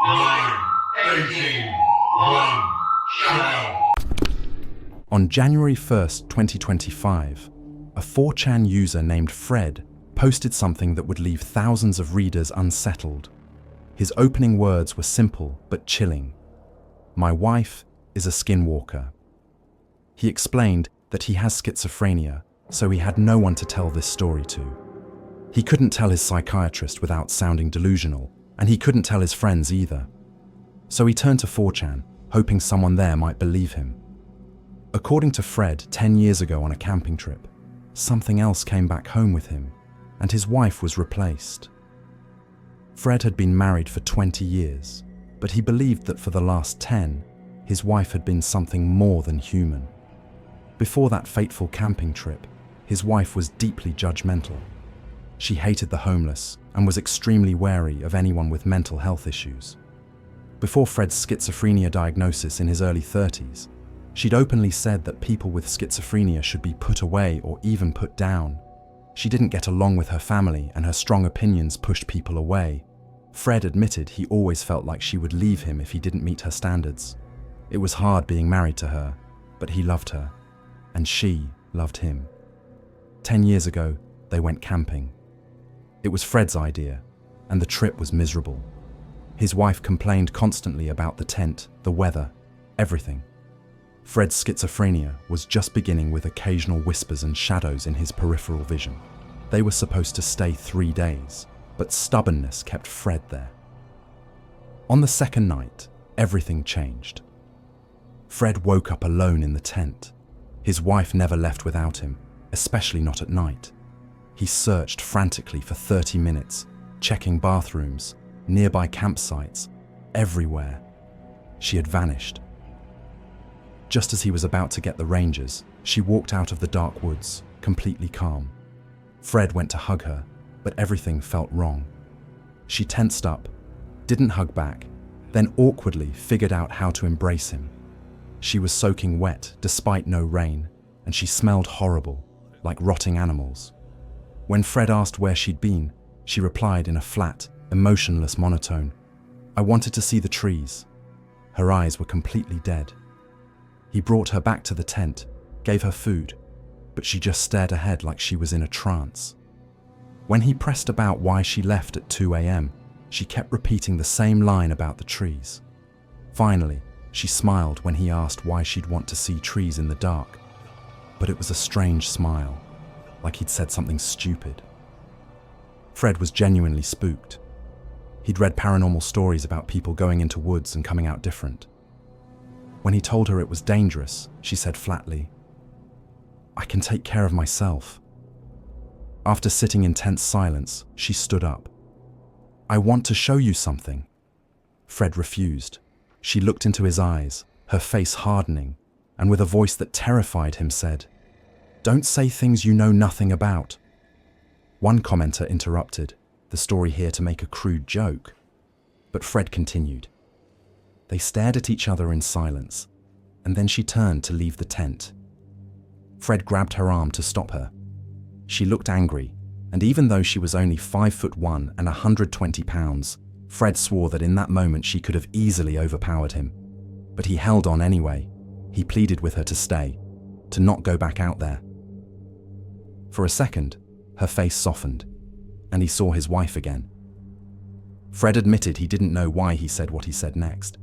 9, 18, 1, shut. On January 1st, 2025, a 4chan user named Fred posted something that would leave thousands of readers unsettled. His opening words were simple but chilling. "My wife is a skinwalker." He explained that he has schizophrenia, so he had no one to tell this story to. He couldn't tell his psychiatrist without sounding delusional, and he couldn't tell his friends either. So he turned to 4chan, hoping someone there might believe him. According to Fred, 10 years ago on a camping trip, something else came back home with him, and his wife was replaced. Fred had been married for 20 years, but he believed that for the last 10, his wife had been something more than human. Before that fateful camping trip, his wife was deeply judgmental. She hated the homeless and was extremely wary of anyone with mental health issues. Before Fred's schizophrenia diagnosis in his early 30s, she'd openly said that people with schizophrenia should be put away or even put down. She didn't get along with her family, and her strong opinions pushed people away. Fred admitted he always felt like she would leave him if he didn't meet her standards. It was hard being married to her, but he loved her, and she loved him. 10 years ago, they went camping. It was Fred's idea, and the trip was miserable. His wife complained constantly about the tent, the weather, everything. Fred's schizophrenia was just beginning with occasional whispers and shadows in his peripheral vision. They were supposed to stay 3 days, but stubbornness kept Fred there. On the second night, everything changed. Fred woke up alone in the tent. His wife never left without him, especially not at night. He searched frantically for 30 minutes, checking bathrooms, nearby campsites, everywhere. She had vanished. Just as he was about to get the rangers, she walked out of the dark woods, completely calm. Fred went to hug her, but everything felt wrong. She tensed up, didn't hug back, then awkwardly figured out how to embrace him. She was soaking wet despite no rain, and she smelled horrible, like rotting animals. When Fred asked where she'd been, she replied in a flat, emotionless monotone, "I wanted to see the trees." Her eyes were completely dead. He brought her back to the tent, gave her food, but she just stared ahead like she was in a trance. When he pressed about why she left at 2 a.m., she kept repeating the same line about the trees. Finally, she smiled when he asked why she'd want to see trees in the dark, but it was a strange smile, like he'd said something stupid. Fred was genuinely spooked. He'd read paranormal stories about people going into woods and coming out different. When he told her it was dangerous, she said flatly, "I can take care of myself." After sitting in tense silence, she stood up. "I want to show you something." Fred refused. She looked into his eyes, her face hardening, and with a voice that terrified him said, "Don't say things you know nothing about." One commenter interrupted, the story here to make a crude joke, but Fred continued. They stared at each other in silence, and then she turned to leave the tent. Fred grabbed her arm to stop her. She looked angry, and even though she was only 5'1" and 120 pounds, Fred swore that in that moment she could have easily overpowered him. But he held on anyway. He pleaded with her to stay, to not go back out there. For a second, her face softened, and he saw his wife again. Fred admitted he didn't know why he said what he said next,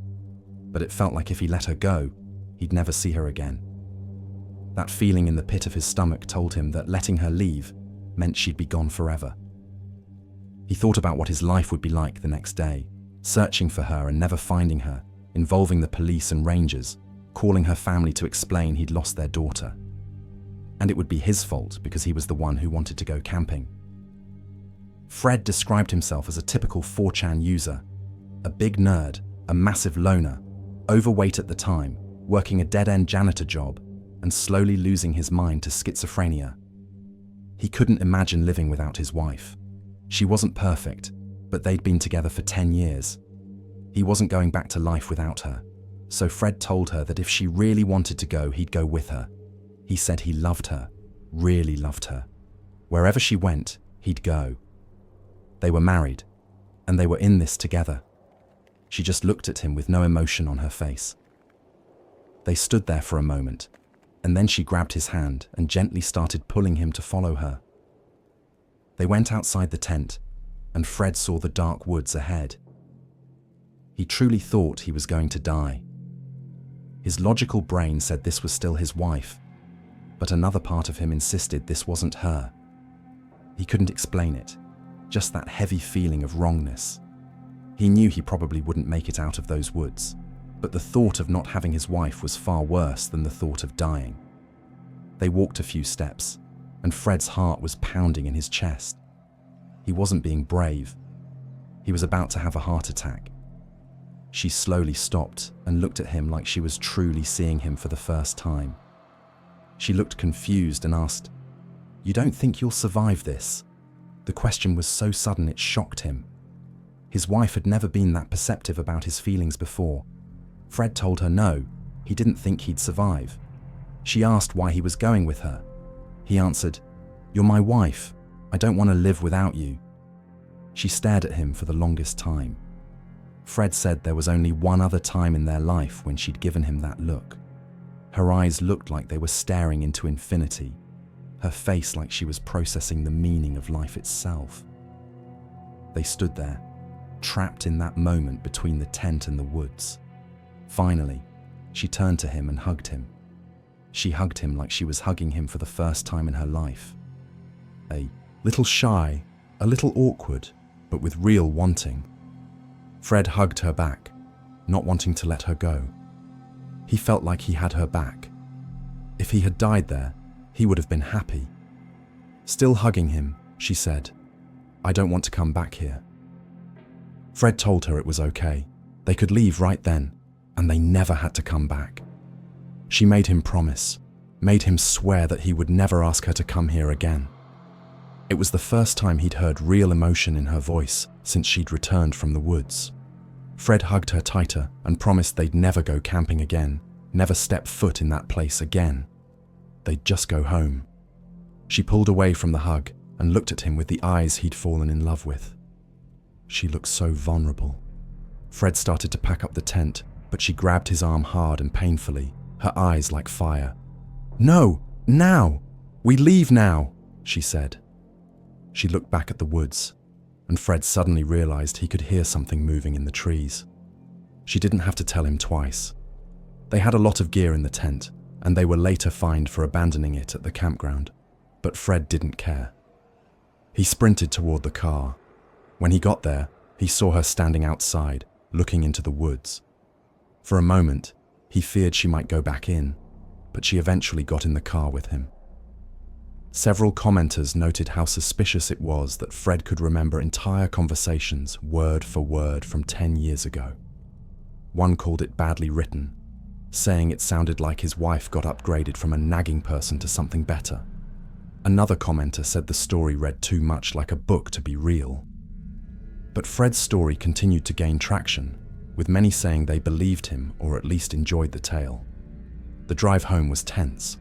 but it felt like if he let her go, he'd never see her again. That feeling in the pit of his stomach told him that letting her leave meant she'd be gone forever. He thought about what his life would be like the next day, searching for her and never finding her, involving the police and rangers, calling her family to explain he'd lost their daughter. And it would be his fault because he was the one who wanted to go camping. Fred described himself as a typical 4chan user, a big nerd, a massive loner, overweight at the time, working a dead-end janitor job, and slowly losing his mind to schizophrenia. He couldn't imagine living without his wife. She wasn't perfect, but they'd been together for 10 years. He wasn't going back to life without her, so Fred told her that if she really wanted to go, he'd go with her. He said he loved her, really loved her. Wherever she went, he'd go. They were married, and they were in this together. She just looked at him with no emotion on her face. They stood there for a moment, and then she grabbed his hand and gently started pulling him to follow her. They went outside the tent, and Fred saw the dark woods ahead. He truly thought he was going to die. His logical brain said this was still his wife, but another part of him insisted this wasn't her. He couldn't explain it, just that heavy feeling of wrongness. He knew he probably wouldn't make it out of those woods, but the thought of not having his wife was far worse than the thought of dying. They walked a few steps, and Fred's heart was pounding in his chest. He wasn't being brave. He was about to have a heart attack. She slowly stopped and looked at him like she was truly seeing him for the first time. She looked confused and asked, "You don't think you'll survive this?" The question was so sudden it shocked him. His wife had never been that perceptive about his feelings before. Fred told her no, he didn't think he'd survive. She asked why he was going with her. He answered, "You're my wife. I don't want to live without you." She stared at him for the longest time. Fred said there was only one other time in their life when she'd given him that look. Her eyes looked like they were staring into infinity, her face like she was processing the meaning of life itself. They stood there, trapped in that moment between the tent and the woods. Finally, she turned to him and hugged him. She hugged him like she was hugging him for the first time in her life. A little shy, a little awkward, but with real wanting. Fred hugged her back, not wanting to let her go. He felt like he had her back. If he had died there, he would have been happy. Still hugging him, she said, "I don't want to come back here." Fred told her it was okay. They could leave right then, and they never had to come back. She made him promise, made him swear that he would never ask her to come here again. It was the first time he'd heard real emotion in her voice since she'd returned from the woods. Fred hugged her tighter and promised they'd never go camping again, never step foot in that place again. They'd just go home. She pulled away from the hug and looked at him with the eyes he'd fallen in love with. She looked so vulnerable. Fred started to pack up the tent, but she grabbed his arm hard and painfully, her eyes like fire. "No, now! We leave now!" she said. She looked back at the woods, and Fred suddenly realized he could hear something moving in the trees. She didn't have to tell him twice. They had a lot of gear in the tent, and they were later fined for abandoning it at the campground, but Fred didn't care. He sprinted toward the car. When he got there, he saw her standing outside, looking into the woods. For a moment, he feared she might go back in, but she eventually got in the car with him. Several commenters noted how suspicious it was that Fred could remember entire conversations word for word from 10 years ago. One called it badly written, saying it sounded like his wife got upgraded from a nagging person to something better. Another commenter said the story read too much like a book to be real. But Fred's story continued to gain traction, with many saying they believed him or at least enjoyed the tale. The drive home was tense.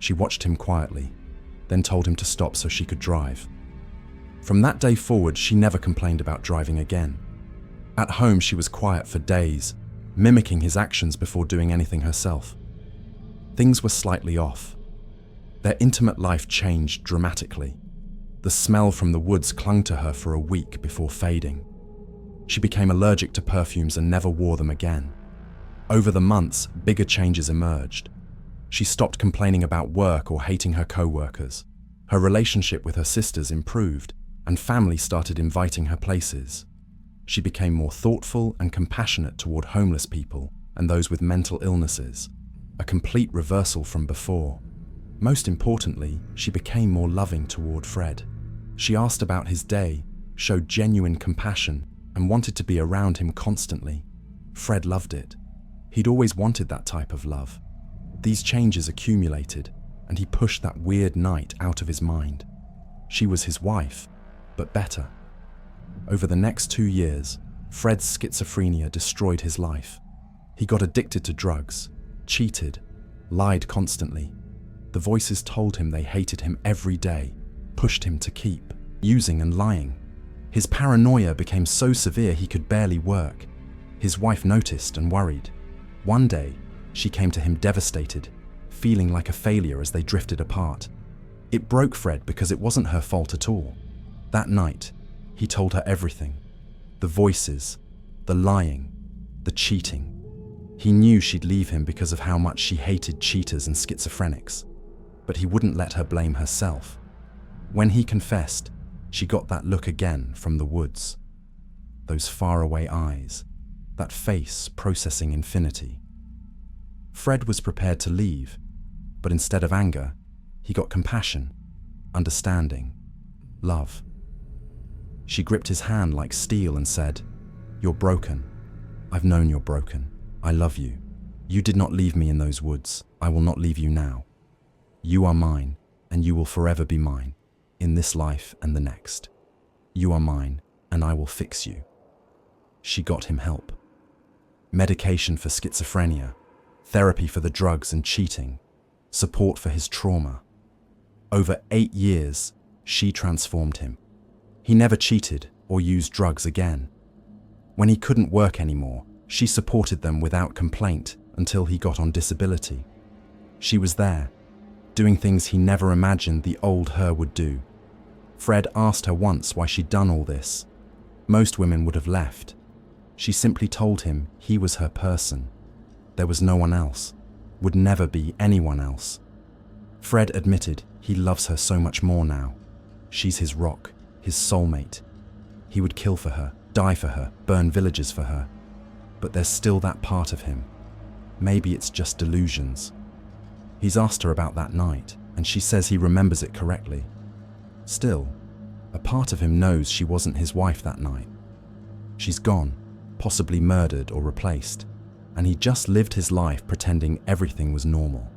She watched him quietly, then told him to stop so she could drive. From that day forward, she never complained about driving again. At home, she was quiet for days, mimicking his actions before doing anything herself. Things were slightly off. Their intimate life changed dramatically. The smell from the woods clung to her for a week before fading. She became allergic to perfumes and never wore them again. Over the months, bigger changes emerged. She stopped complaining about work or hating her co-workers. Her relationship with her sisters improved, and family started inviting her places. She became more thoughtful and compassionate toward homeless people and those with mental illnesses, a complete reversal from before. Most importantly, she became more loving toward Fred. She asked about his day, showed genuine compassion, and wanted to be around him constantly. Fred loved it. He'd always wanted that type of love. These changes accumulated, and he pushed that weird night out of his mind. She was his wife, but better. Over the next 2 years, Fred's schizophrenia destroyed his life. He got addicted to drugs, cheated, lied constantly. The voices told him they hated him every day, pushed him to keep using and lying. His paranoia became so severe he could barely work. His wife noticed and worried. One day, she came to him devastated, feeling like a failure as they drifted apart. It broke Fred because it wasn't her fault at all. That night, he told her everything. The voices, the lying, the cheating. He knew she'd leave him because of how much she hated cheaters and schizophrenics. But he wouldn't let her blame herself. When he confessed, she got that look again from the woods. Those faraway eyes, that face processing infinity. Fred was prepared to leave, but instead of anger, he got compassion, understanding, love. She gripped his hand like steel and said, "You're broken. I've known you're broken. I love you. You did not leave me in those woods. I will not leave you now. You are mine, and you will forever be mine, in this life and the next. You are mine, and I will fix you." She got him help. Medication for schizophrenia, therapy for the drugs and cheating, support for his trauma. Over 8 years, she transformed him. He never cheated or used drugs again. When he couldn't work anymore, she supported them without complaint until he got on disability. She was there, doing things he never imagined the old her would do. Fred asked her once why she'd done all this. Most women would have left. She simply told him he was her person. There was no one else, would never be anyone else. Fred admitted he loves her so much more now. She's his rock, his soulmate. He would kill for her, die for her, burn villages for her. But there's still that part of him. Maybe it's just delusions. He's asked her about that night, and she says he remembers it correctly. Still, a part of him knows she wasn't his wife that night. She's gone, possibly murdered or replaced, and he just lived his life pretending everything was normal.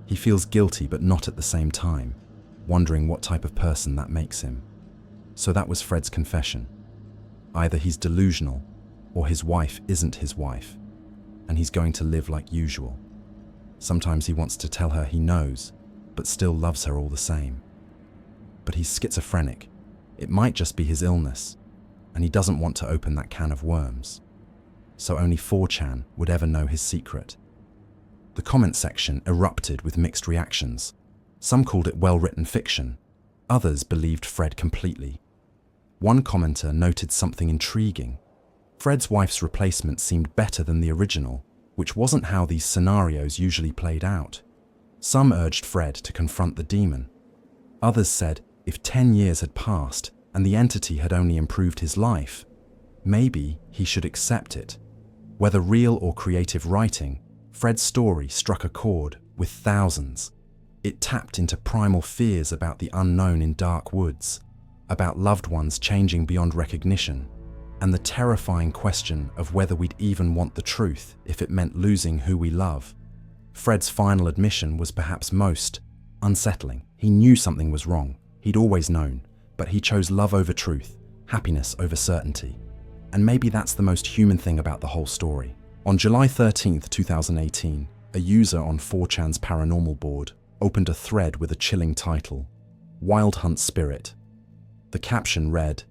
He feels guilty but not at the same time, wondering what type of person that makes him. So that was Fred's confession. Either he's delusional, or his wife isn't his wife, and he's going to live like usual. Sometimes he wants to tell her he knows, but still loves her all the same. But he's schizophrenic. It might just be his illness, and he doesn't want to open that can of worms. So only 4chan would ever know his secret. The comment section erupted with mixed reactions. Some called it well-written fiction. Others believed Fred completely. One commenter noted something intriguing. Fred's wife's replacement seemed better than the original, which wasn't how these scenarios usually played out. Some urged Fred to confront the demon. Others said if 10 years had passed and the entity had only improved his life, maybe he should accept it. Whether real or creative writing, Fred's story struck a chord with thousands. It tapped into primal fears about the unknown in dark woods, about loved ones changing beyond recognition, and the terrifying question of whether we'd even want the truth if it meant losing who we love. Fred's final admission was perhaps most unsettling. He knew something was wrong. He'd always known, but he chose love over truth, happiness over certainty. And maybe that's the most human thing about the whole story. On July 13th, 2018, a user on 4chan's paranormal board opened a thread with a chilling title, Wild Hunt Spirit. The caption read,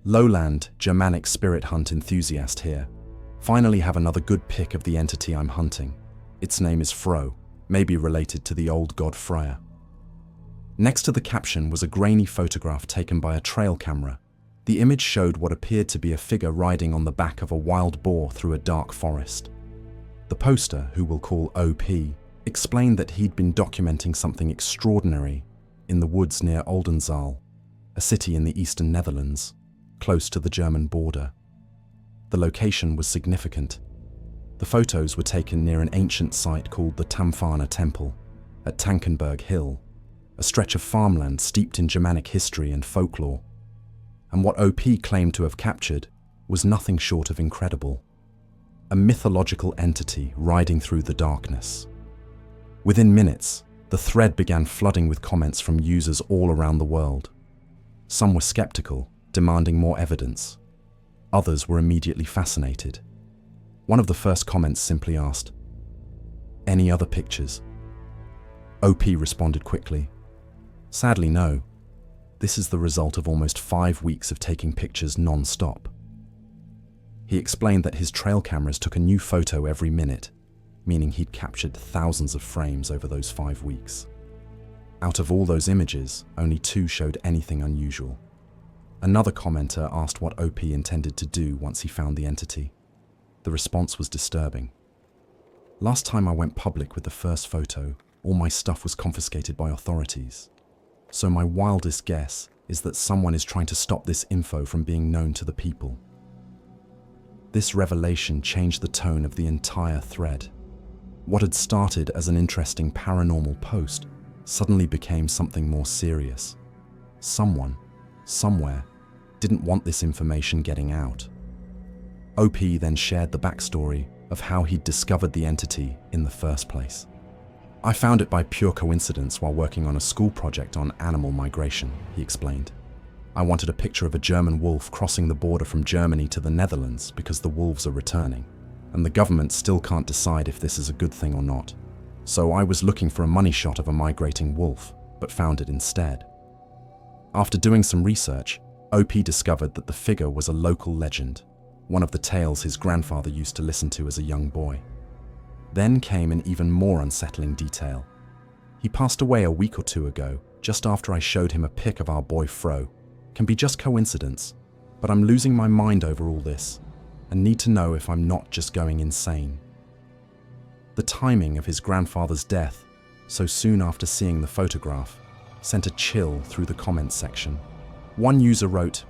"Lowland Germanic spirit hunt enthusiast here. Finally have another good pick of the entity I'm hunting. Its name is Fro, maybe related to the old god Freya." Next to the caption was a grainy photograph taken by a trail camera. The image showed what appeared to be a figure riding on the back of a wild boar through a dark forest. The poster, who we'll call OP, explained that he'd been documenting something extraordinary in the woods near Oldenzaal, a city in the eastern Netherlands, close to the German border. The location was significant. The photos were taken near an ancient site called the Tamfana Temple at Tankenberg Hill, a stretch of farmland steeped in Germanic history and folklore. And what OP claimed to have captured was nothing short of incredible. A mythological entity riding through the darkness. Within minutes, the thread began flooding with comments from users all around the world. Some were skeptical, demanding more evidence. Others were immediately fascinated. One of the first comments simply asked, "Any other pictures?" OP responded quickly, "Sadly, no. This is the result of almost 5 weeks of taking pictures non-stop." He explained that his trail cameras took a new photo every minute, meaning he'd captured thousands of frames over those 5 weeks. Out of all those images, only 2 showed anything unusual. Another commenter asked what OP intended to do once he found the entity. The response was disturbing. Last time I went public with the first photo, all my stuff was confiscated by authorities. So my wildest guess is that someone is trying to stop this info from being known to the people. This revelation changed the tone of the entire thread. What had started as an interesting paranormal post suddenly became something more serious. Someone, somewhere, didn't want this information getting out. OP then shared the backstory of how he'd discovered the entity in the first place. I found it by pure coincidence while working on a school project on animal migration, he explained. I wanted a picture of a German wolf crossing the border from Germany to the Netherlands because the wolves are returning, and the government still can't decide if this is a good thing or not. So I was looking for a money shot of a migrating wolf, but found it instead. After doing some research, OP discovered that the figure was a local legend, one of the tales his grandfather used to listen to as a young boy. Then came an even more unsettling detail. He passed away a week or 2 ago, just after I showed him a pic of our boy Fro. Can be just coincidence, but I'm losing my mind over all this and need to know if I'm not just going insane. The timing of his grandfather's death, so soon after seeing the photograph, sent a chill through the comments section. One user wrote,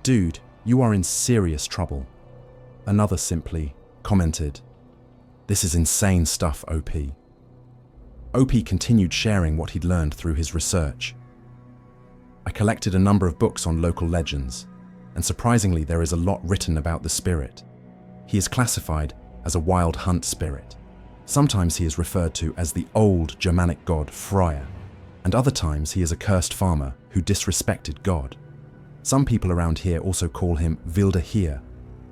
"Dude, you are in serious trouble." Another simply commented, "This is insane stuff, OP." OP continued sharing what he'd learned through his research. I collected a number of books on local legends, and surprisingly there is a lot written about the spirit. He is classified as a wild hunt spirit. Sometimes he is referred to as the old Germanic god Freya, and other times he is a cursed farmer who disrespected God. Some people around here also call him Wilder Heer,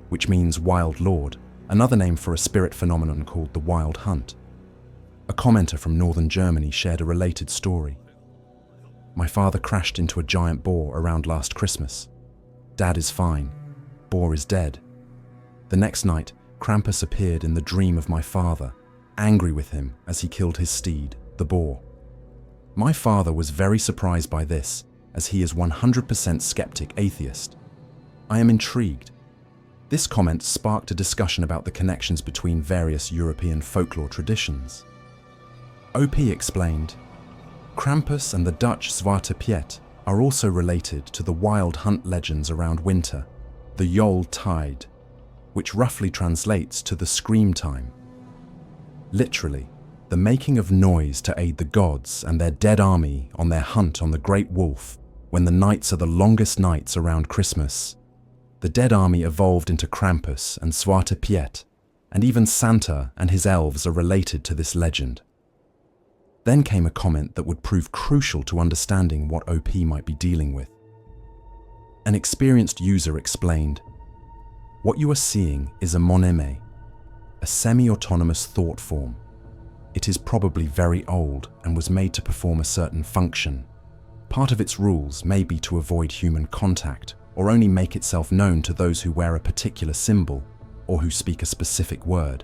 which means wild lord, another name for a spirit phenomenon called the wild hunt. A commenter from northern Germany shared a related story. "My father crashed into a giant boar around last Christmas. Dad is fine. Boar is dead. The next night, Krampus appeared in the dream of my father, angry with him as he killed his steed, the boar. My father was very surprised by this, as he is 100% skeptic atheist. I am intrigued." This comment sparked a discussion about the connections between various European folklore traditions. OP explained, "Krampus and the Dutch Zwarte Piet are also related to the wild hunt legends around winter, the Yule Tide, which roughly translates to the scream time. Literally, the making of noise to aid the gods and their dead army on their hunt on the great wolf when the nights are the longest nights around Christmas. The dead army evolved into Krampus and Zwarte Piet, and even Santa and his elves are related to this legend." Then came a comment that would prove crucial to understanding what OP might be dealing with. An experienced user explained, "What you are seeing is a moneme, a semi-autonomous thought form. It is probably very old and was made to perform a certain function. Part of its rules may be to avoid human contact or only make itself known to those who wear a particular symbol or who speak a specific word.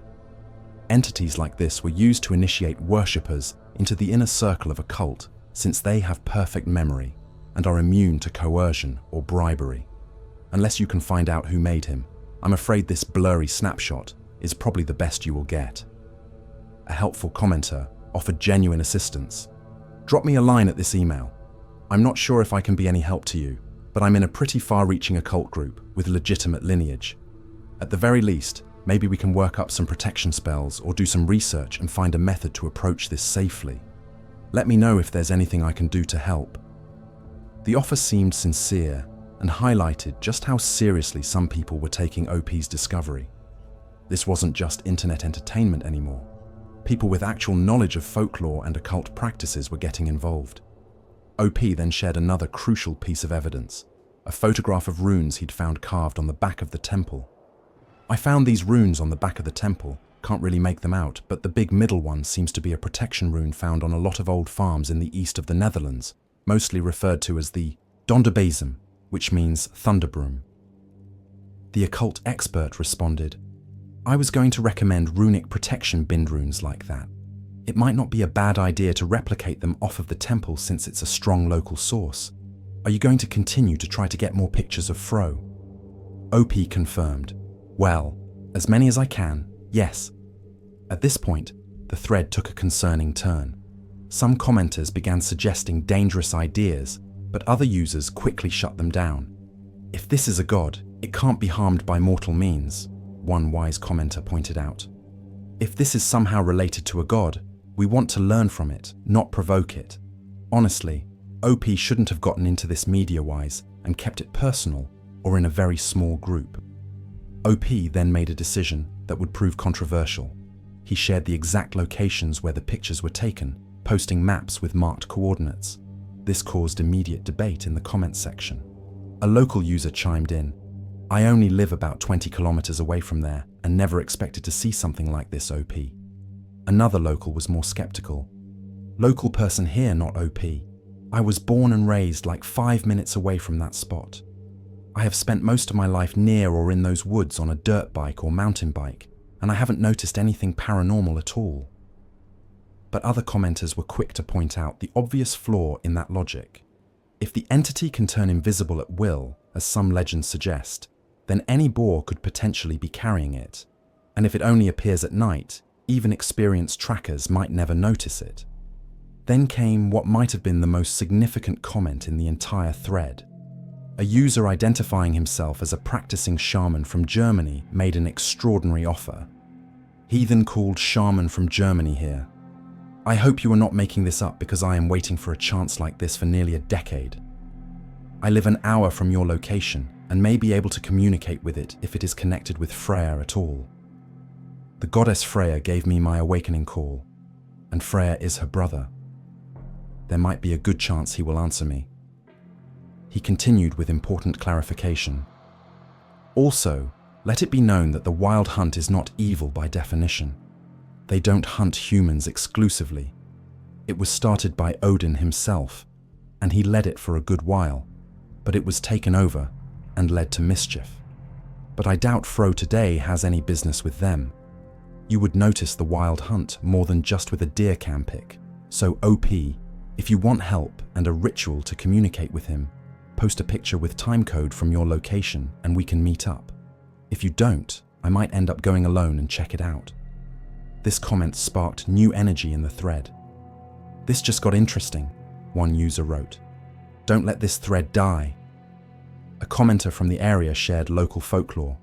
Entities like this were used to initiate worshippers into the inner circle of a cult, since they have perfect memory and are immune to coercion or bribery. Unless you can find out who made him, I'm afraid this blurry snapshot is probably the best you will get." A helpful commenter offered genuine assistance. "Drop me a line at this email. I'm not sure if I can be any help to you, but I'm in a pretty far-reaching occult group with legitimate lineage. At the very least, maybe we can work up some protection spells or do some research and find a method to approach this safely. Let me know if there's anything I can do to help." The offer seemed sincere and highlighted just how seriously some people were taking OP's discovery. This wasn't just internet entertainment anymore. People with actual knowledge of folklore and occult practices were getting involved. OP then shared another crucial piece of evidence, a photograph of runes he'd found carved on the back of the temple. "I found these runes on the back of the temple, can't really make them out, but the big middle one seems to be a protection rune found on a lot of old farms in the east of the Netherlands, mostly referred to as the Donderbezem, which means thunderbroom. The occult expert responded, "I was going to recommend runic protection bind runes like that. It might not be a bad idea to replicate them off of the temple since it's a strong local source. Are you going to continue to try to get more pictures of Fro?" OP confirmed, "Well, as many as I can, yes." At this point, the thread took a concerning turn. Some commenters began suggesting dangerous ideas, but other users quickly shut them down. "If this is a god, it can't be harmed by mortal means," one wise commenter pointed out. "If this is somehow related to a god, we want to learn from it, not provoke it. Honestly, OP shouldn't have gotten into this media-wise and kept it personal or in a very small group." OP then made a decision that would prove controversial. He shared the exact locations where the pictures were taken, posting maps with marked coordinates. This caused immediate debate in the comments section. A local user chimed in, "I only live about 20 kilometers away from there and never expected to see something like this, OP." Another local was more skeptical. "Local person here, not OP. I was born and raised like 5 minutes away from that spot. I have spent most of my life near or in those woods on a dirt bike or mountain bike, and I haven't noticed anything paranormal at all." But other commenters were quick to point out the obvious flaw in that logic. If the entity can turn invisible at will, as some legends suggest, then any boar could potentially be carrying it. And if it only appears at night, even experienced trackers might never notice it. Then came what might have been the most significant comment in the entire thread. A user identifying himself as a practicing shaman from Germany made an extraordinary offer. "Heathen called shaman from Germany here. I hope you are not making this up because I am waiting for a chance like this for nearly a decade. I live an hour from your location and may be able to communicate with it if it is connected with Freya at all. The goddess Freya gave me my awakening call, and Freya is her brother. There might be a good chance he will answer me." He continued with important clarification. "Also, let it be known that the Wild Hunt is not evil by definition. They don't hunt humans exclusively. It was started by Odin himself, and he led it for a good while, but it was taken over and led to mischief. But I doubt Fro today has any business with them. You would notice the Wild Hunt more than just with a deer cam pic. So OP, if you want help and a ritual to communicate with him, post a picture with timecode from your location and we can meet up. If you don't, I might end up going alone and check it out." This comment sparked new energy in the thread. "This just got interesting," one user wrote. "Don't let this thread die." A commenter from the area shared local folklore.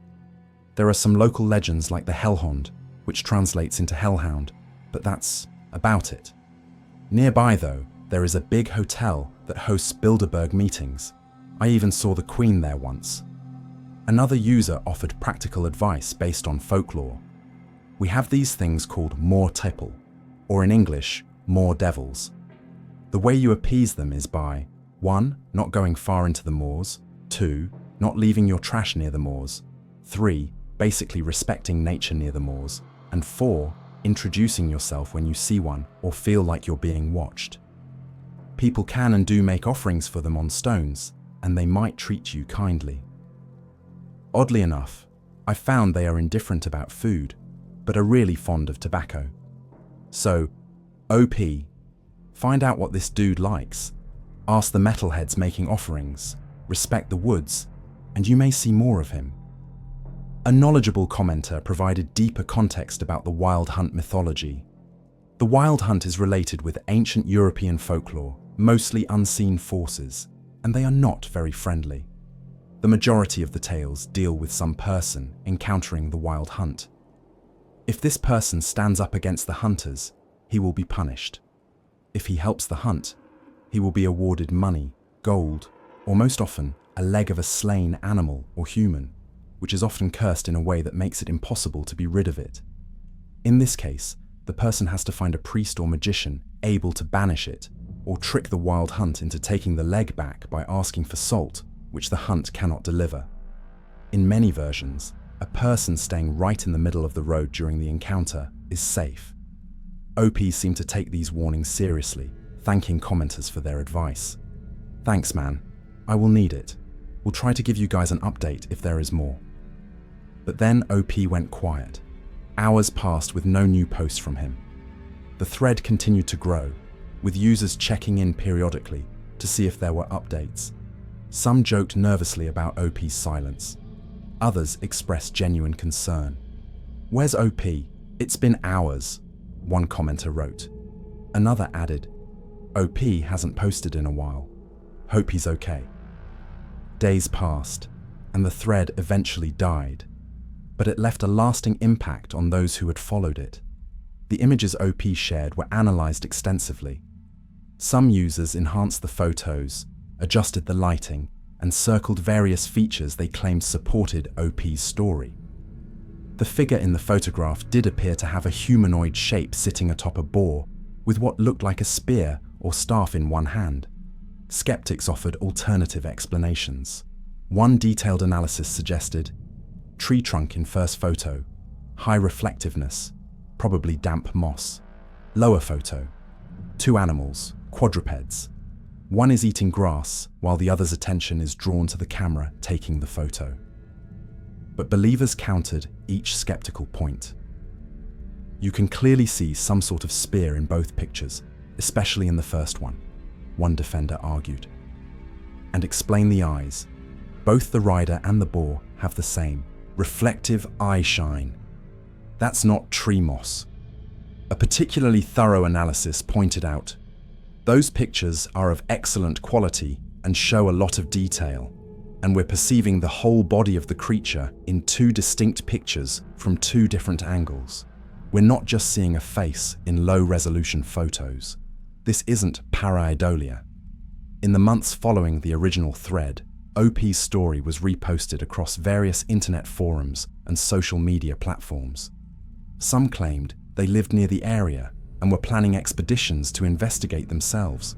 "There are some local legends like the Hellhound, which translates into hellhound, but that's about it. Nearby though, there is a big hotel that hosts Bilderberg meetings. I even saw the Queen there once." Another user offered practical advice based on folklore. "We have these things called moor-teppel, or in English, moor devils. The way you appease them is by 1. Not going far into the moors, 2. Not leaving your trash near the moors, 3. Basically respecting nature near the moors, and 4. Introducing yourself when you see one or feel like you're being watched. People can and do make offerings for them on stones, and they might treat you kindly." Oddly enough, I found they are indifferent about food, but are really fond of tobacco. So, OP, find out what this dude likes, ask the metalheads making offerings, respect the woods, and you may see more of him. A knowledgeable commenter provided deeper context about the Wild Hunt mythology. The Wild Hunt is related with ancient European folklore, mostly unseen forces, and they are not very friendly. The majority of the tales deal with some person encountering the Wild Hunt. If this person stands up against the hunters, he will be punished. If he helps the hunt, he will be awarded money, gold, or most often, a leg of a slain animal or human, which is often cursed in a way that makes it impossible to be rid of it. In this case, the person has to find a priest or magician able to banish it, or trick the Wild Hunt into taking the leg back by asking for salt, which the hunt cannot deliver. In many versions, a person staying right in the middle of the road during the encounter is safe. OP seem to take these warnings seriously, thanking commenters for their advice. "Thanks, man. I will need it. We'll try to give you guys an update if there is more." But then OP went quiet. Hours passed with no new posts from him. The thread continued to grow, with users checking in periodically to see if there were updates. Some joked nervously about OP's silence. Others expressed genuine concern. "Where's OP? It's been hours," one commenter wrote. Another added, "OP hasn't posted in a while. Hope he's okay." Days passed, and the thread eventually died, but it left a lasting impact on those who had followed it. The images OP shared were analyzed extensively. Some users enhanced the photos, adjusted the lighting, and circled various features they claimed supported OP's story. The figure in the photograph did appear to have a humanoid shape sitting atop a boar, with what looked like a spear or staff in one hand. Skeptics offered alternative explanations. One detailed analysis suggested tree trunk in first photo, high reflectiveness, probably damp moss. Lower photo, two animals, quadrupeds. One is eating grass, while the other's attention is drawn to the camera taking the photo. But believers countered each skeptical point. "You can clearly see some sort of spear in both pictures, especially in the first one defender argued. And explain the eyes. Both the rider and the boar have the same reflective eye shine. That's not tree moss." A particularly thorough analysis pointed out, "Those pictures are of excellent quality and show a lot of detail, and we're perceiving the whole body of the creature in two distinct pictures from two different angles. We're not just seeing a face in low-resolution photos. This isn't pareidolia." In the months following the original thread, OP's story was reposted across various internet forums and social media platforms. Some claimed they lived near the area and were planning expeditions to investigate themselves.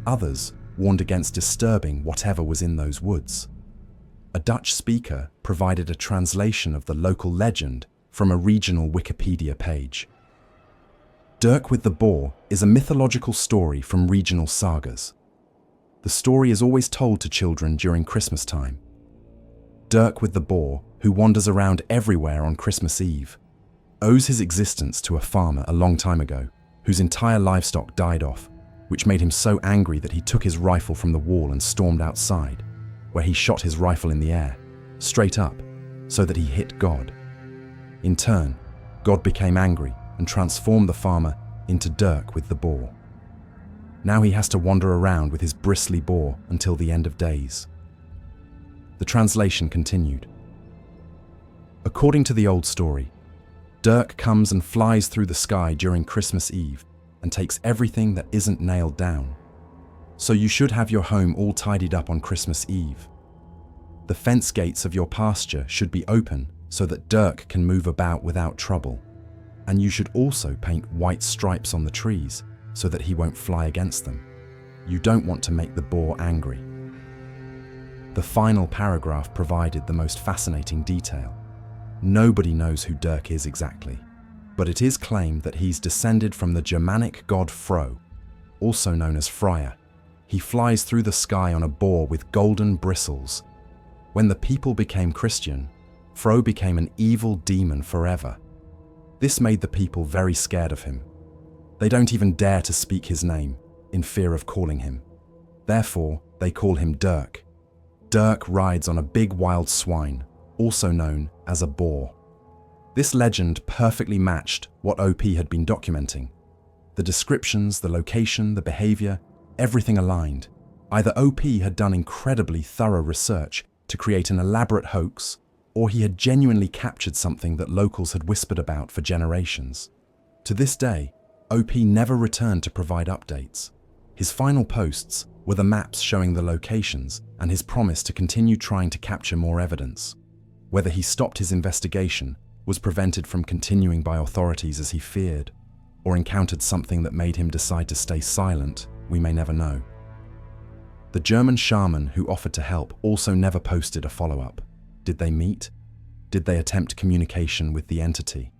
Others warned against disturbing whatever was in those woods. A Dutch speaker provided a translation of the local legend from a regional Wikipedia page. Dirk with the Boar is a mythological story from regional sagas. The story is always told to children during Christmas time. Dirk with the Boar, who wanders around everywhere on Christmas Eve, owes his existence to a farmer a long time ago, whose entire livestock died off, which made him so angry that he took his rifle from the wall and stormed outside, where he shot his rifle in the air, straight up, so that he hit God. In turn, God became angry and transformed the farmer into Dirk with the Boar. Now he has to wander around with his bristly boar until the end of days. The translation continued. According to the old story, Dirk comes and flies through the sky during Christmas Eve and takes everything that isn't nailed down. So you should have your home all tidied up on Christmas Eve. The fence gates of your pasture should be open so that Dirk can move about without trouble. And you should also paint white stripes on the trees so that he won't fly against them. You don't want to make the boar angry. The final paragraph provided the most fascinating detail. Nobody knows who Dirk is exactly, but it is claimed that he's descended from the Germanic god Fro, also known as Freya. He flies through the sky on a boar with golden bristles. When the people became Christian, Fro became an evil demon forever. This made the people very scared of him. They don't even dare to speak his name, in fear of calling him. Therefore, they call him Dirk. Dirk rides on a big wild swine, also known as a boar. This legend perfectly matched what OP had been documenting. The descriptions, the location, the behavior, everything aligned. Either OP had done incredibly thorough research to create an elaborate hoax, or he had genuinely captured something that locals had whispered about for generations. To this day, OP never returned to provide updates. His final posts were the maps showing the locations and his promise to continue trying to capture more evidence. Whether he stopped his investigation, was prevented from continuing by authorities as he feared, or encountered something that made him decide to stay silent, we may never know. The German shaman who offered to help also never posted a follow-up. Did they meet? Did they attempt communication with the entity?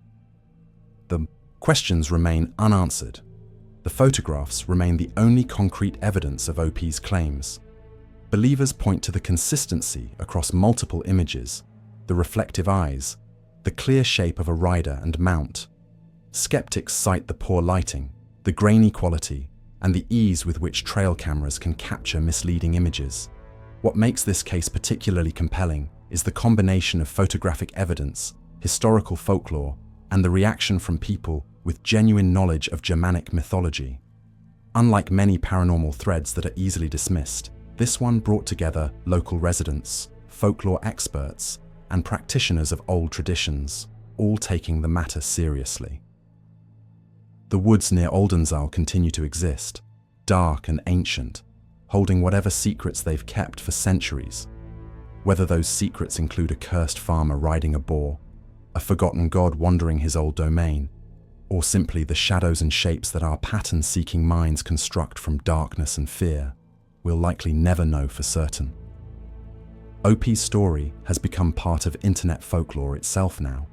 The questions remain unanswered. The photographs remain the only concrete evidence of OP's claims. Believers point to the consistency across multiple images, the reflective eyes, the clear shape of a rider and mount. Skeptics cite the poor lighting, the grainy quality, and the ease with which trail cameras can capture misleading images. What makes this case particularly compelling is the combination of photographic evidence, historical folklore, and the reaction from people with genuine knowledge of Germanic mythology. Unlike many paranormal threads that are easily dismissed, this one brought together local residents, folklore experts, and practitioners of old traditions, all taking the matter seriously. The woods near Oldenzaal continue to exist, dark and ancient, holding whatever secrets they've kept for centuries. Whether those secrets include a cursed farmer riding a boar, a forgotten god wandering his old domain, or simply the shadows and shapes that our pattern-seeking minds construct from darkness and fear, we'll likely never know for certain. OP's story has become part of internet folklore itself now,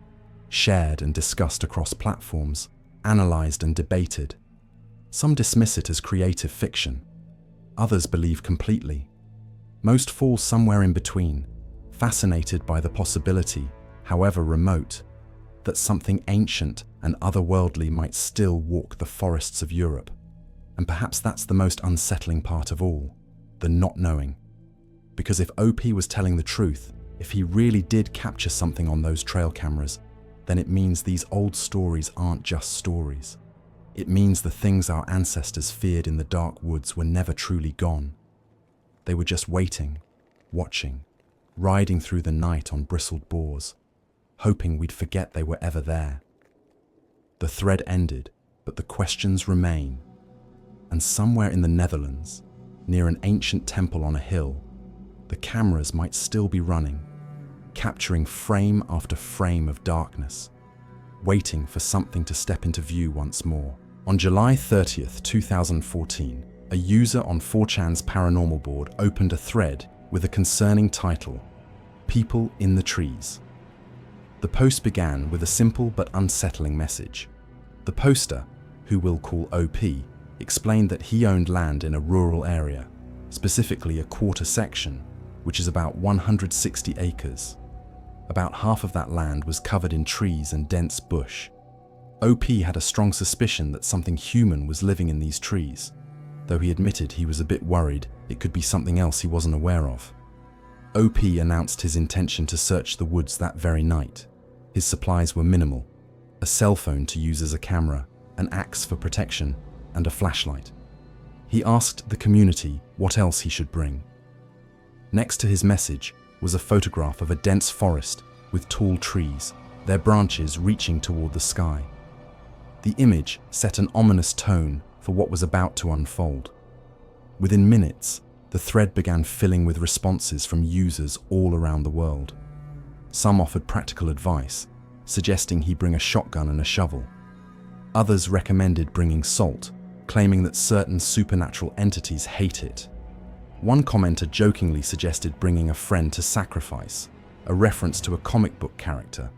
shared and discussed across platforms, analyzed and debated. Some dismiss it as creative fiction. Others believe completely. Most fall somewhere in between, fascinated by the possibility, however remote, that something ancient and otherworldly might still walk the forests of Europe. And perhaps that's the most unsettling part of all, the not knowing. Because if OP was telling the truth, if he really did capture something on those trail cameras, then it means these old stories aren't just stories. It means the things our ancestors feared in the dark woods were never truly gone. They were just waiting, watching, riding through the night on bristled boars, hoping we'd forget they were ever there. The thread ended, but the questions remain. And somewhere in the Netherlands, near an ancient temple on a hill, the cameras might still be running, capturing frame after frame of darkness, waiting for something to step into view once more. On July 30th, 2014, a user on 4chan's paranormal board opened a thread with a concerning title, "People in the Trees." The post began with a simple but unsettling message. The poster, who we'll call OP, explained that he owned land in a rural area, specifically a quarter section, which is about 160 acres. About half of that land was covered in trees and dense bush. OP had a strong suspicion that something human was living in these trees, though he admitted he was a bit worried it could be something else he wasn't aware of. OP announced his intention to search the woods that very night. His supplies were minimal: a cell phone to use as a camera, an axe for protection, and a flashlight. He asked the community what else he should bring. Next to his message was a photograph of a dense forest with tall trees, their branches reaching toward the sky. The image set an ominous tone for what was about to unfold. Within minutes, the thread began filling with responses from users all around the world. Some offered practical advice, suggesting he bring a shotgun and a shovel. Others recommended bringing salt, claiming that certain supernatural entities hate it. One commenter jokingly suggested bringing a friend to sacrifice, a reference to a comic book character.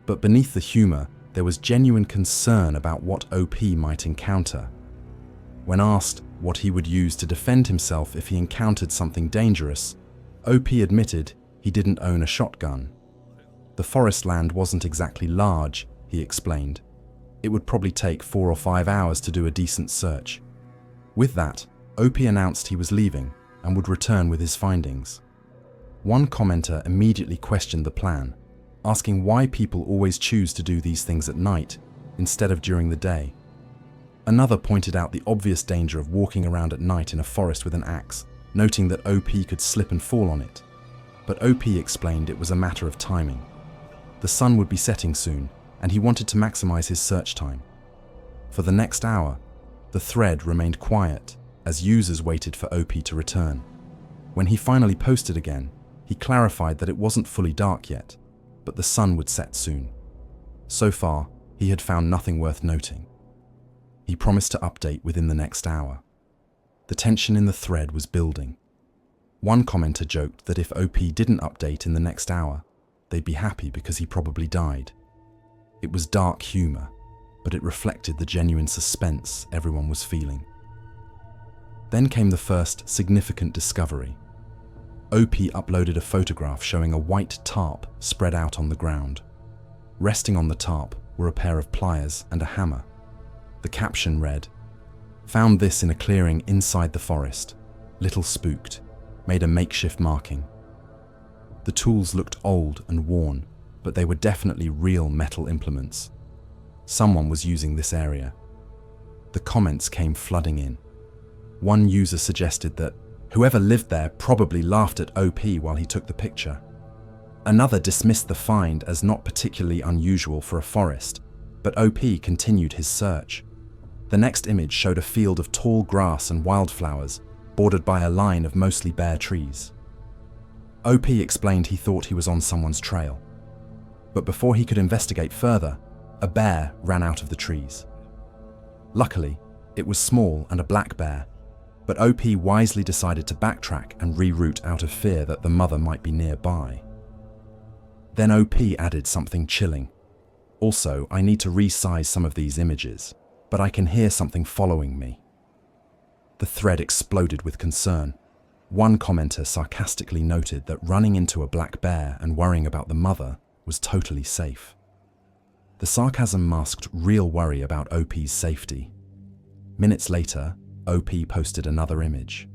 But beneath the humor, there was genuine concern about what OP might encounter. When asked what he would use to defend himself if he encountered something dangerous, OP admitted he didn't own a shotgun. The forest land wasn't exactly large, he explained. It would probably take 4 or 5 hours to do a decent search. With that, OP announced he was leaving and would return with his findings. One commenter immediately questioned the plan, asking why people always choose to do these things at night instead of during the day. Another pointed out the obvious danger of walking around at night in a forest with an axe, noting that OP could slip and fall on it. But OP explained it was a matter of timing. The sun would be setting soon, and he wanted to maximize his search time. For the next hour, the thread remained quiet as users waited for OP to return. When he finally posted again, he clarified that it wasn't fully dark yet, but the sun would set soon. So far, he had found nothing worth noting. He promised to update within the next hour. The tension in the thread was building. One commenter joked that if OP didn't update in the next hour, they'd be happy because he probably died. It was dark humor, but it reflected the genuine suspense everyone was feeling. Then came the first significant discovery. OP uploaded a photograph showing a white tarp spread out on the ground. Resting on the tarp were a pair of pliers and a hammer. The caption read, "Found this in a clearing inside the forest. Little spooked. Made a makeshift marking." The tools looked old and worn, but they were definitely real metal implements. Someone was using this area. The comments came flooding in. One user suggested that whoever lived there probably laughed at OP while he took the picture. Another dismissed the find as not particularly unusual for a forest, but OP continued his search. The next image showed a field of tall grass and wildflowers, bordered by a line of mostly bare trees. OP explained he thought he was on someone's trail. But before he could investigate further, a bear ran out of the trees. Luckily, it was small and a black bear, but OP wisely decided to backtrack and reroute out of fear that the mother might be nearby. Then OP added something chilling. "Also, I need to resize some of these images, but I can hear something following me." The thread exploded with concern. One commenter sarcastically noted that running into a black bear and worrying about the mother was totally safe. The sarcasm masked real worry about OP's safety. Minutes later, OP posted another image.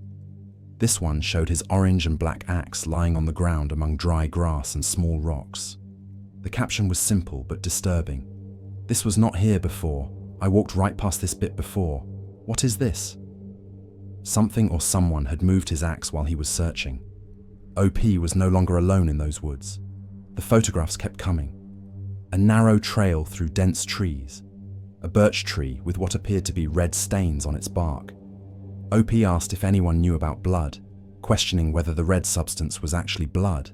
This one showed his orange and black axe lying on the ground among dry grass and small rocks. The caption was simple but disturbing. "This was not here before. I walked right past this bit before. What is this?" Something or someone had moved his axe while he was searching. OP was no longer alone in those woods. The photographs kept coming. A narrow trail through dense trees. A birch tree with what appeared to be red stains on its bark. OP asked if anyone knew about blood, questioning whether the red substance was actually blood.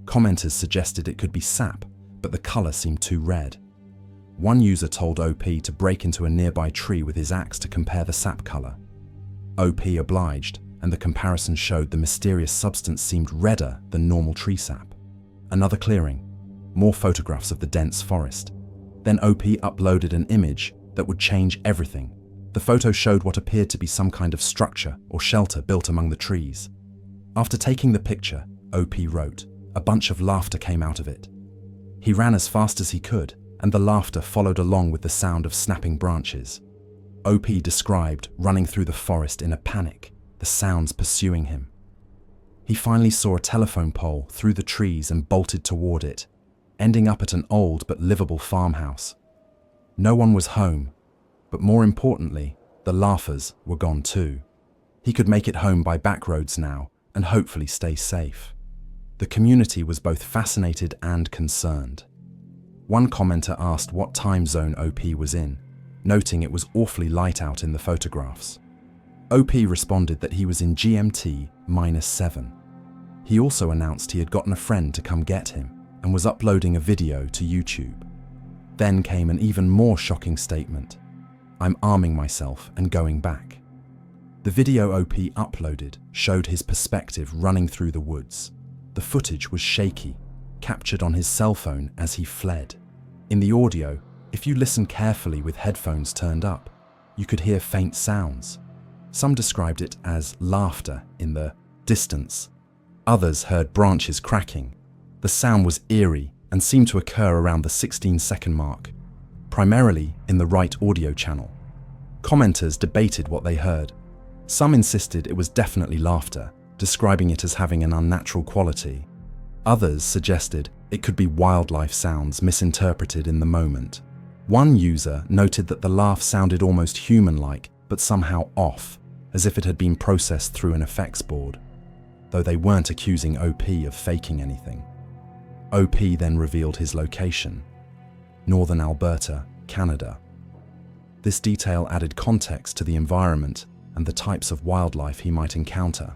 Commenters suggested it could be sap, but the color seemed too red. One user told OP to break into a nearby tree with his axe to compare the sap color. OP obliged, and the comparison showed the mysterious substance seemed redder than normal tree sap. Another clearing. More photographs of the dense forest. Then OP uploaded an image that would change everything. The photo showed what appeared to be some kind of structure or shelter built among the trees. After taking the picture, OP wrote, "A bunch of laughter came out of it." He ran as fast as he could, and the laughter followed along with the sound of snapping branches. OP described running through the forest in a panic, the sounds pursuing him. He finally saw a telephone pole through the trees and bolted toward it, ending up at an old but livable farmhouse. No one was home, but more importantly, the laughers were gone too. He could make it home by back roads now and hopefully stay safe. The community was both fascinated and concerned. One commenter asked what time zone OP was in, noting it was awfully light out in the photographs. OP responded that he was in GMT-7. He also announced he had gotten a friend to come get him and was uploading a video to YouTube. Then came an even more shocking statement. "I'm arming myself and going back." The video OP uploaded showed his perspective running through the woods. The footage was shaky, captured on his cell phone as he fled. In the audio, if you listen carefully with headphones turned up, you could hear faint sounds. Some described it as laughter in the distance. Others heard branches cracking. The sound was eerie and seemed to occur around the 16-second mark, primarily in the right audio channel. Commenters debated what they heard. Some insisted it was definitely laughter, describing it as having an unnatural quality. Others suggested it could be wildlife sounds misinterpreted in the moment. One user noted that the laugh sounded almost human-like, but somehow off, as if it had been processed through an effects board, though they weren't accusing OP of faking anything. OP then revealed his location: Northern Alberta, Canada. This detail added context to the environment and the types of wildlife he might encounter.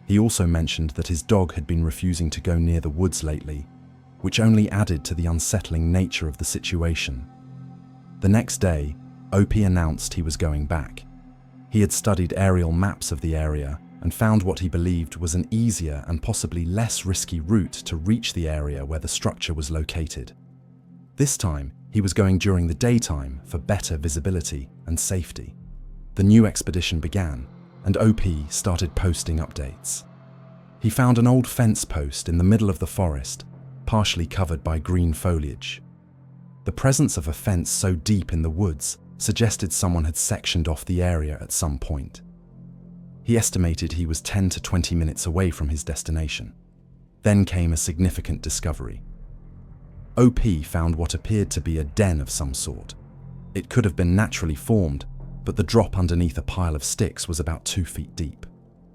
He also mentioned that his dog had been refusing to go near the woods lately, which only added to the unsettling nature of the situation. The next day, OP announced he was going back. He had studied aerial maps of the area and found what he believed was an easier and possibly less risky route to reach the area where the structure was located. This time, he was going during the daytime for better visibility and safety. The new expedition began, and OP started posting updates. He found an old fence post in the middle of the forest, partially covered by green foliage. The presence of a fence so deep in the woods suggested someone had sectioned off the area at some point. He estimated he was 10 to 20 minutes away from his destination. Then came a significant discovery. OP found what appeared to be a den of some sort. It could have been naturally formed, but the drop underneath a pile of sticks was about 2 feet deep.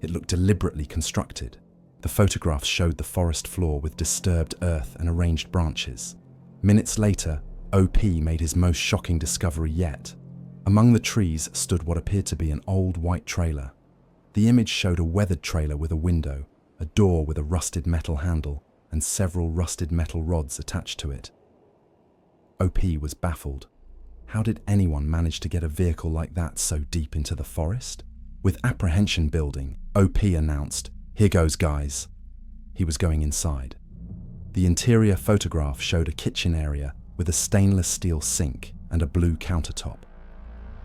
It looked deliberately constructed. The photographs showed the forest floor with disturbed earth and arranged branches. Minutes later, OP made his most shocking discovery yet. Among the trees stood what appeared to be an old white trailer. The image showed a weathered trailer with a window, a door with a rusted metal handle, and several rusted metal rods attached to it. OP was baffled. How did anyone manage to get a vehicle like that so deep into the forest? With apprehension building, OP announced, "Here goes, guys." He was going inside. The interior photograph showed a kitchen area with a stainless steel sink and a blue countertop.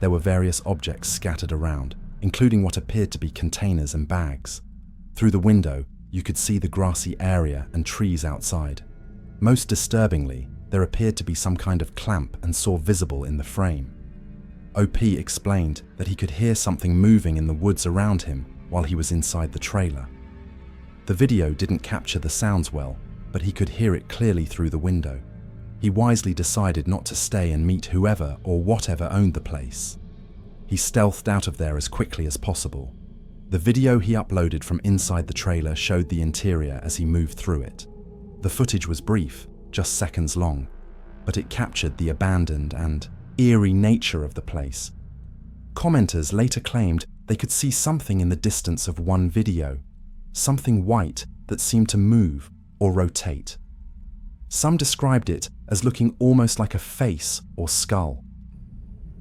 There were various objects scattered around, including what appeared to be containers and bags. Through the window, you could see the grassy area and trees outside. Most disturbingly, there appeared to be some kind of clamp and saw visible in the frame. OP explained that he could hear something moving in the woods around him while he was inside the trailer. The video didn't capture the sounds well, but he could hear it clearly through the window. He wisely decided not to stay and meet whoever or whatever owned the place. He stealthed out of there as quickly as possible. The video he uploaded from inside the trailer showed the interior as he moved through it. The footage was brief, just seconds long, but it captured the abandoned and eerie nature of the place. Commenters later claimed they could see something in the distance of one video, something white that seemed to move or rotate. Some described it as looking almost like a face or skull.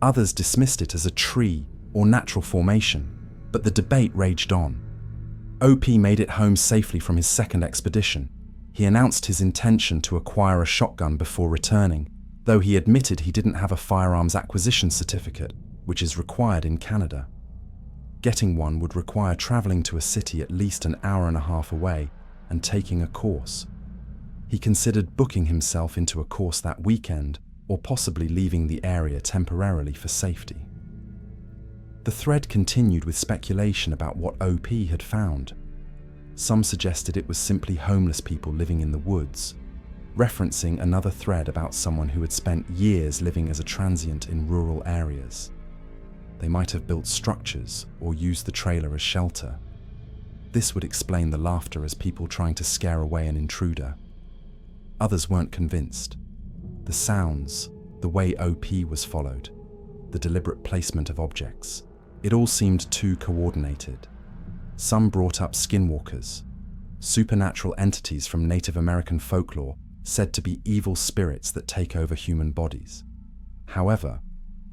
Others dismissed it as a tree or natural formation, but the debate raged on. OP made it home safely from his second expedition. He announced his intention to acquire a shotgun before returning, though he admitted he didn't have a firearms acquisition certificate, which is required in Canada. Getting one would require traveling to a city at least an hour and a half away and taking a course. He considered booking himself into a course that weekend or possibly leaving the area temporarily for safety. The thread continued with speculation about what OP had found. Some suggested it was simply homeless people living in the woods, referencing another thread about someone who had spent years living as a transient in rural areas. They might have built structures or used the trailer as shelter. This would explain the laughter as people trying to scare away an intruder. Others weren't convinced. The sounds, the way OP was followed, the deliberate placement of objects, it all seemed too coordinated. Some brought up skinwalkers, supernatural entities from Native American folklore said to be evil spirits that take over human bodies. However,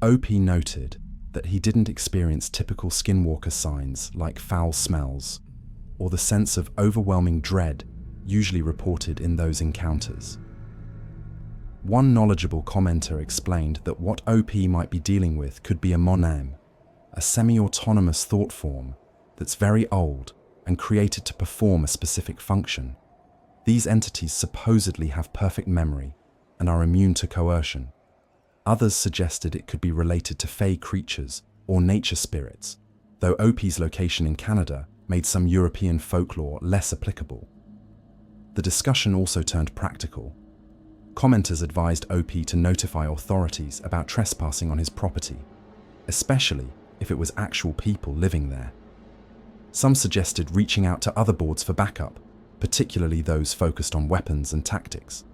OP noted that he didn't experience typical skinwalker signs like foul smells or the sense of overwhelming dread usually reported in those encounters. One knowledgeable commenter explained that what OP might be dealing with could be a monam, a semi-autonomous thought form that's very old and created to perform a specific function. These entities supposedly have perfect memory and are immune to coercion. Others suggested it could be related to fey creatures or nature spirits, though OP's location in Canada made some European folklore less applicable. The discussion also turned practical. Commenters advised OP to notify authorities about trespassing on his property, especially if it was actual people living there. Some suggested reaching out to other boards for backup, particularly those focused on weapons and tactics.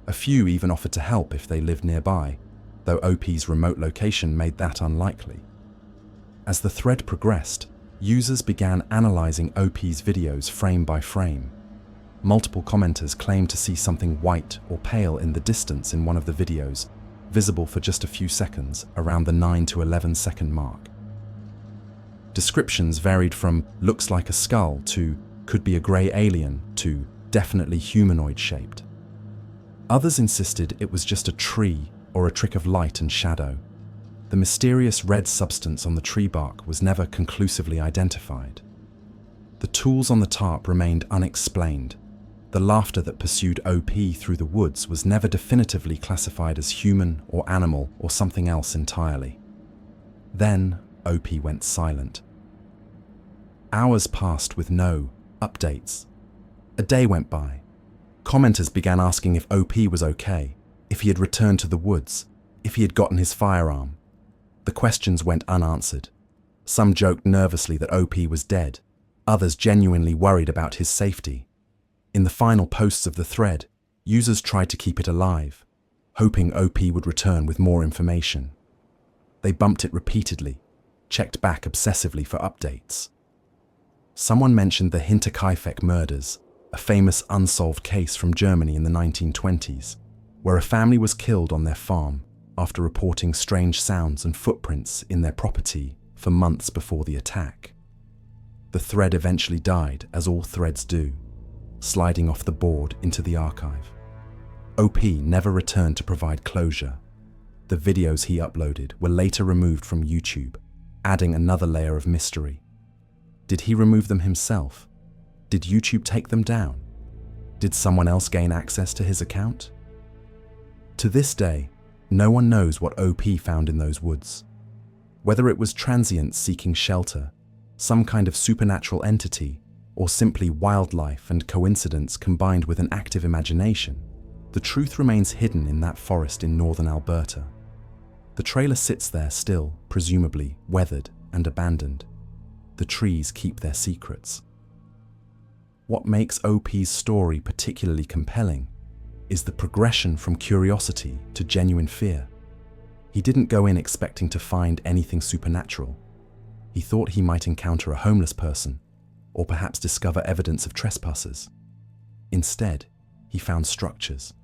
A few even offered to help if they lived nearby, though OP's remote location made that unlikely. As the thread progressed, users began analyzing OP's videos frame by frame. Multiple commenters claimed to see something white or pale in the distance in one of the videos, visible for just a few seconds around the 9 to 11 second mark. Descriptions varied from looks like a skull to could be a grey alien to definitely humanoid shaped. Others insisted it was just a tree or a trick of light and shadow. The mysterious red substance on the tree bark was never conclusively identified. The tools on the tarp remained unexplained. The laughter that pursued OP through the woods was never definitively classified as human or animal or something else entirely. Then, OP went silent. Hours passed with no updates. A day went by. Commenters began asking if OP was okay, if he had returned to the woods, if he had gotten his firearm. The questions went unanswered. Some joked nervously that OP was dead. Others genuinely worried about his safety. In the final posts of the thread, users tried to keep it alive, hoping OP would return with more information. They bumped it repeatedly, checked back obsessively for updates. Someone mentioned the Hinterkaifeck murders, a famous unsolved case from Germany in the 1920s, where a family was killed on their farm after reporting strange sounds and footprints in their property for months before the attack. The thread eventually died, as all threads do, sliding off the board into the archive. OP never returned to provide closure. The videos he uploaded were later removed from YouTube, adding another layer of mystery. Did he remove them himself? Did YouTube take them down? Did someone else gain access to his account? To this day, no one knows what OP found in those woods. Whether it was transients seeking shelter, some kind of supernatural entity, or simply wildlife and coincidence combined with an active imagination, the truth remains hidden in that forest in northern Alberta. The trailer sits there still, presumably weathered and abandoned. The trees keep their secrets. What makes OP's story particularly compelling is the progression from curiosity to genuine fear. He didn't go in expecting to find anything supernatural. He thought he might encounter a homeless person, or perhaps discover evidence of trespassers. Instead, he found structures,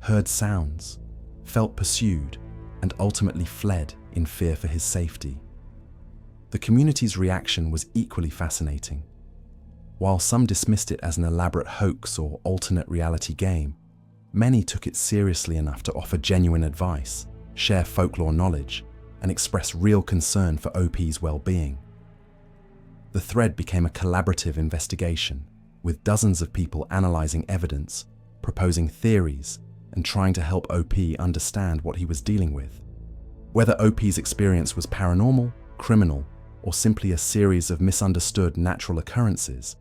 heard sounds, felt pursued, and ultimately fled in fear for his safety. The community's reaction was equally fascinating. While some dismissed it as an elaborate hoax or alternate reality game, many took it seriously enough to offer genuine advice, share folklore knowledge, and express real concern for OP's well-being. The thread became a collaborative investigation, with dozens of people analyzing evidence, proposing theories, and trying to help OP understand what he was dealing with. Whether OP's experience was paranormal, criminal, or simply a series of misunderstood natural occurrences,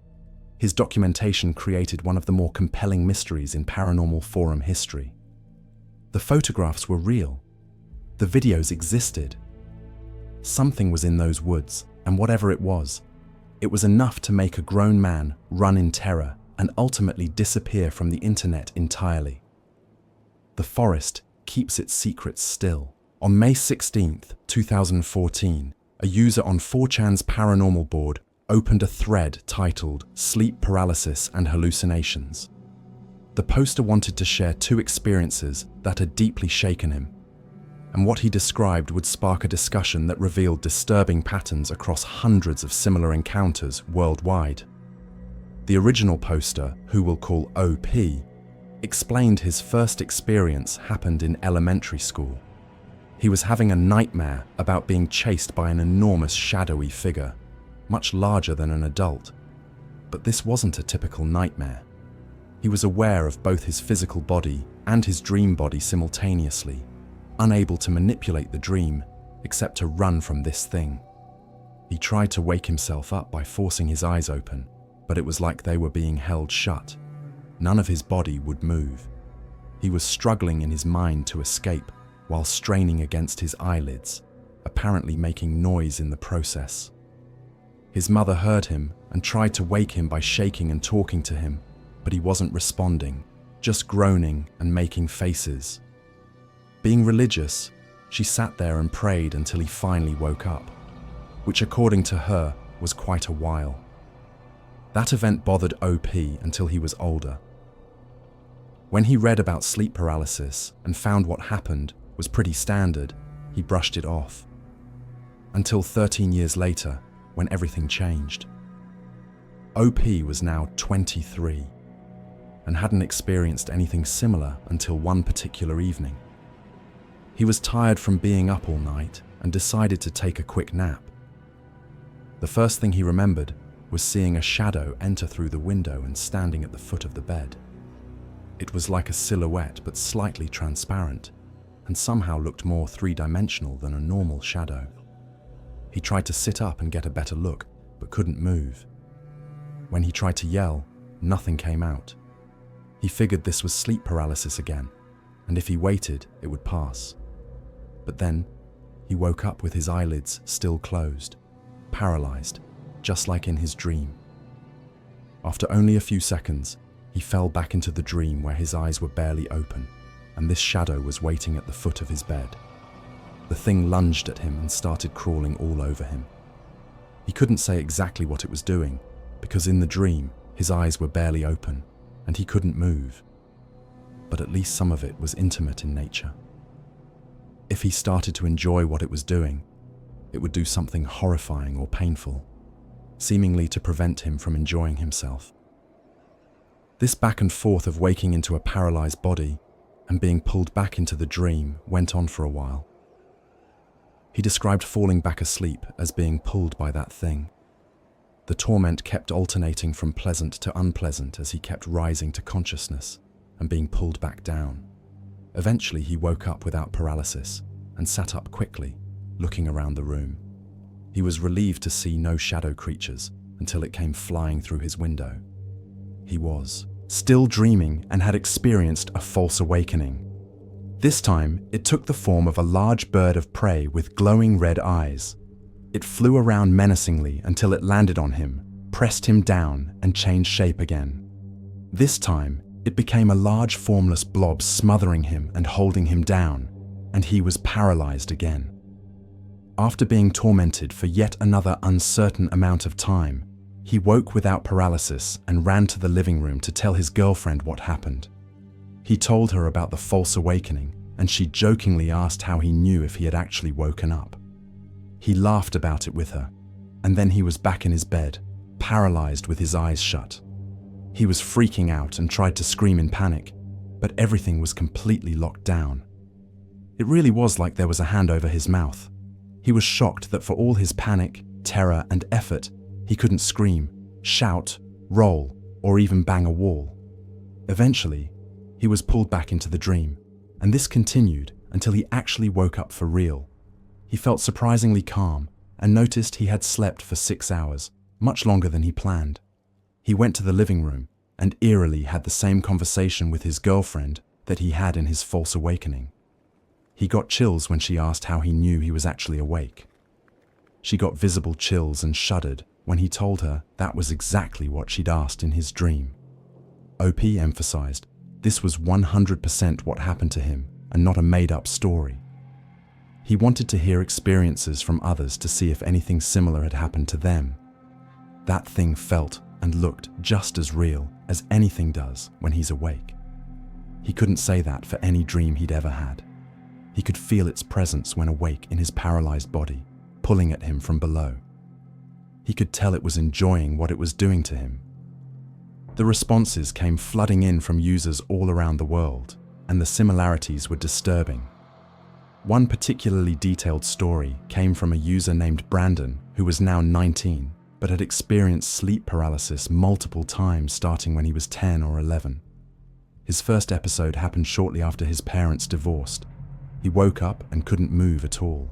his documentation created one of the more compelling mysteries in paranormal forum history. The photographs were real. The videos existed. Something was in those woods, and whatever it was enough to make a grown man run in terror and ultimately disappear from the internet entirely. The forest keeps its secrets still. On May 16, 2014, a user on 4chan's paranormal board opened a thread titled "Sleep Paralysis and Hallucinations." The poster wanted to share two experiences that had deeply shaken him, and what he described would spark a discussion that revealed disturbing patterns across hundreds of similar encounters worldwide. The original poster, who we'll call OP, explained his first experience happened in elementary school. He was having a nightmare about being chased by an enormous shadowy figure, much larger than an adult. But this wasn't a typical nightmare. He was aware of both his physical body and his dream body simultaneously, unable to manipulate the dream except to run from this thing. He tried to wake himself up by forcing his eyes open, but it was like they were being held shut. None of his body would move. He was struggling in his mind to escape while straining against his eyelids, apparently making noise in the process. His mother heard him and tried to wake him by shaking and talking to him, but he wasn't responding, just groaning and making faces. Being religious, she sat there and prayed until he finally woke up, which according to her was quite a while. That event bothered OP until he was older. When he read about sleep paralysis and found what happened was pretty standard, he brushed it off. Until 13 years later, when everything changed. OP was now 23 and hadn't experienced anything similar until one particular evening. He was tired from being up all night and decided to take a quick nap. The first thing he remembered was seeing a shadow enter through the window and standing at the foot of the bed. It was like a silhouette but slightly transparent, and somehow looked more three-dimensional than a normal shadow. He tried to sit up and get a better look, but couldn't move. When he tried to yell, nothing came out. He figured this was sleep paralysis again, and if he waited, it would pass. But then, he woke up with his eyelids still closed, paralyzed, just like in his dream. After only a few seconds, he fell back into the dream where his eyes were barely open, and this shadow was waiting at the foot of his bed. The thing lunged at him and started crawling all over him. He couldn't say exactly what it was doing, because in the dream, his eyes were barely open, and he couldn't move. But at least some of it was intimate in nature. If he started to enjoy what it was doing, it would do something horrifying or painful, seemingly to prevent him from enjoying himself. This back and forth of waking into a paralyzed body and being pulled back into the dream went on for a while. He described falling back asleep as being pulled by that thing. The torment kept alternating from pleasant to unpleasant as he kept rising to consciousness and being pulled back down. Eventually, he woke up without paralysis and sat up quickly, looking around the room. He was relieved to see no shadow creatures until it came flying through his window. He was still dreaming and had experienced a false awakening. This time, it took the form of a large bird of prey with glowing red eyes. It flew around menacingly until it landed on him, pressed him down, and changed shape again. This time, it became a large formless blob smothering him and holding him down, and he was paralyzed again. After being tormented for yet another uncertain amount of time, he woke without paralysis and ran to the living room to tell his girlfriend what happened. He told her about the false awakening, and she jokingly asked how he knew if he had actually woken up. He laughed about it with her, and then he was back in his bed, paralyzed with his eyes shut. He was freaking out and tried to scream in panic, but everything was completely locked down. It really was like there was a hand over his mouth. He was shocked that for all his panic, terror, and effort, he couldn't scream, shout, roll, or even bang a wall. Eventually, he was pulled back into the dream, and this continued until he actually woke up for real. He felt surprisingly calm and noticed he had slept for 6 hours, much longer than he planned. He went to the living room and eerily had the same conversation with his girlfriend that he had in his false awakening. He got chills when she asked how he knew he was actually awake. She got visible chills and shuddered when he told her that was exactly what she'd asked in his dream. OP emphasized this was 100% what happened to him and not a made-up story. He wanted to hear experiences from others to see if anything similar had happened to them. That thing felt and looked just as real as anything does when he's awake. He couldn't say that for any dream he'd ever had. He could feel its presence when awake in his paralyzed body, pulling at him from below. He could tell it was enjoying what it was doing to him. The responses came flooding in from users all around the world, and the similarities were disturbing. One particularly detailed story came from a user named Brandon, who was now 19, but had experienced sleep paralysis multiple times starting when he was 10 or 11. His first episode happened shortly after his parents divorced. He woke up and couldn't move at all.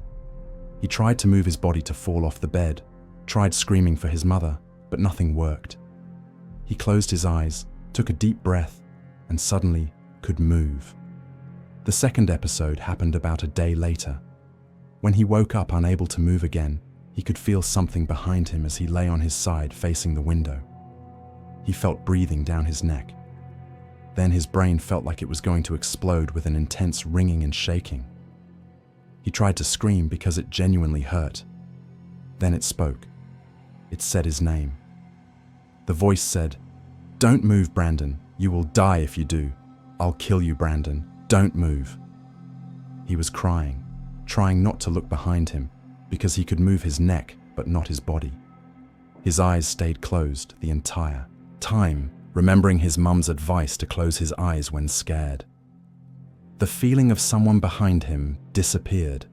He tried to move his body to fall off the bed, tried screaming for his mother, but nothing worked. He closed his eyes, took a deep breath, and suddenly could move. The second episode happened about a day later. When he woke up unable to move again, he could feel something behind him as he lay on his side facing the window. He felt breathing down his neck. Then his brain felt like it was going to explode with an intense ringing and shaking. He tried to scream because it genuinely hurt. Then it spoke. It said his name. The voice said, "Don't move, Brandon. You will die if you do. I'll kill you, Brandon. Don't move." He was crying, trying not to look behind him because he could move his neck but not his body. His eyes stayed closed the entire time, remembering his mum's advice to close his eyes when scared. The feeling of someone behind him disappeared,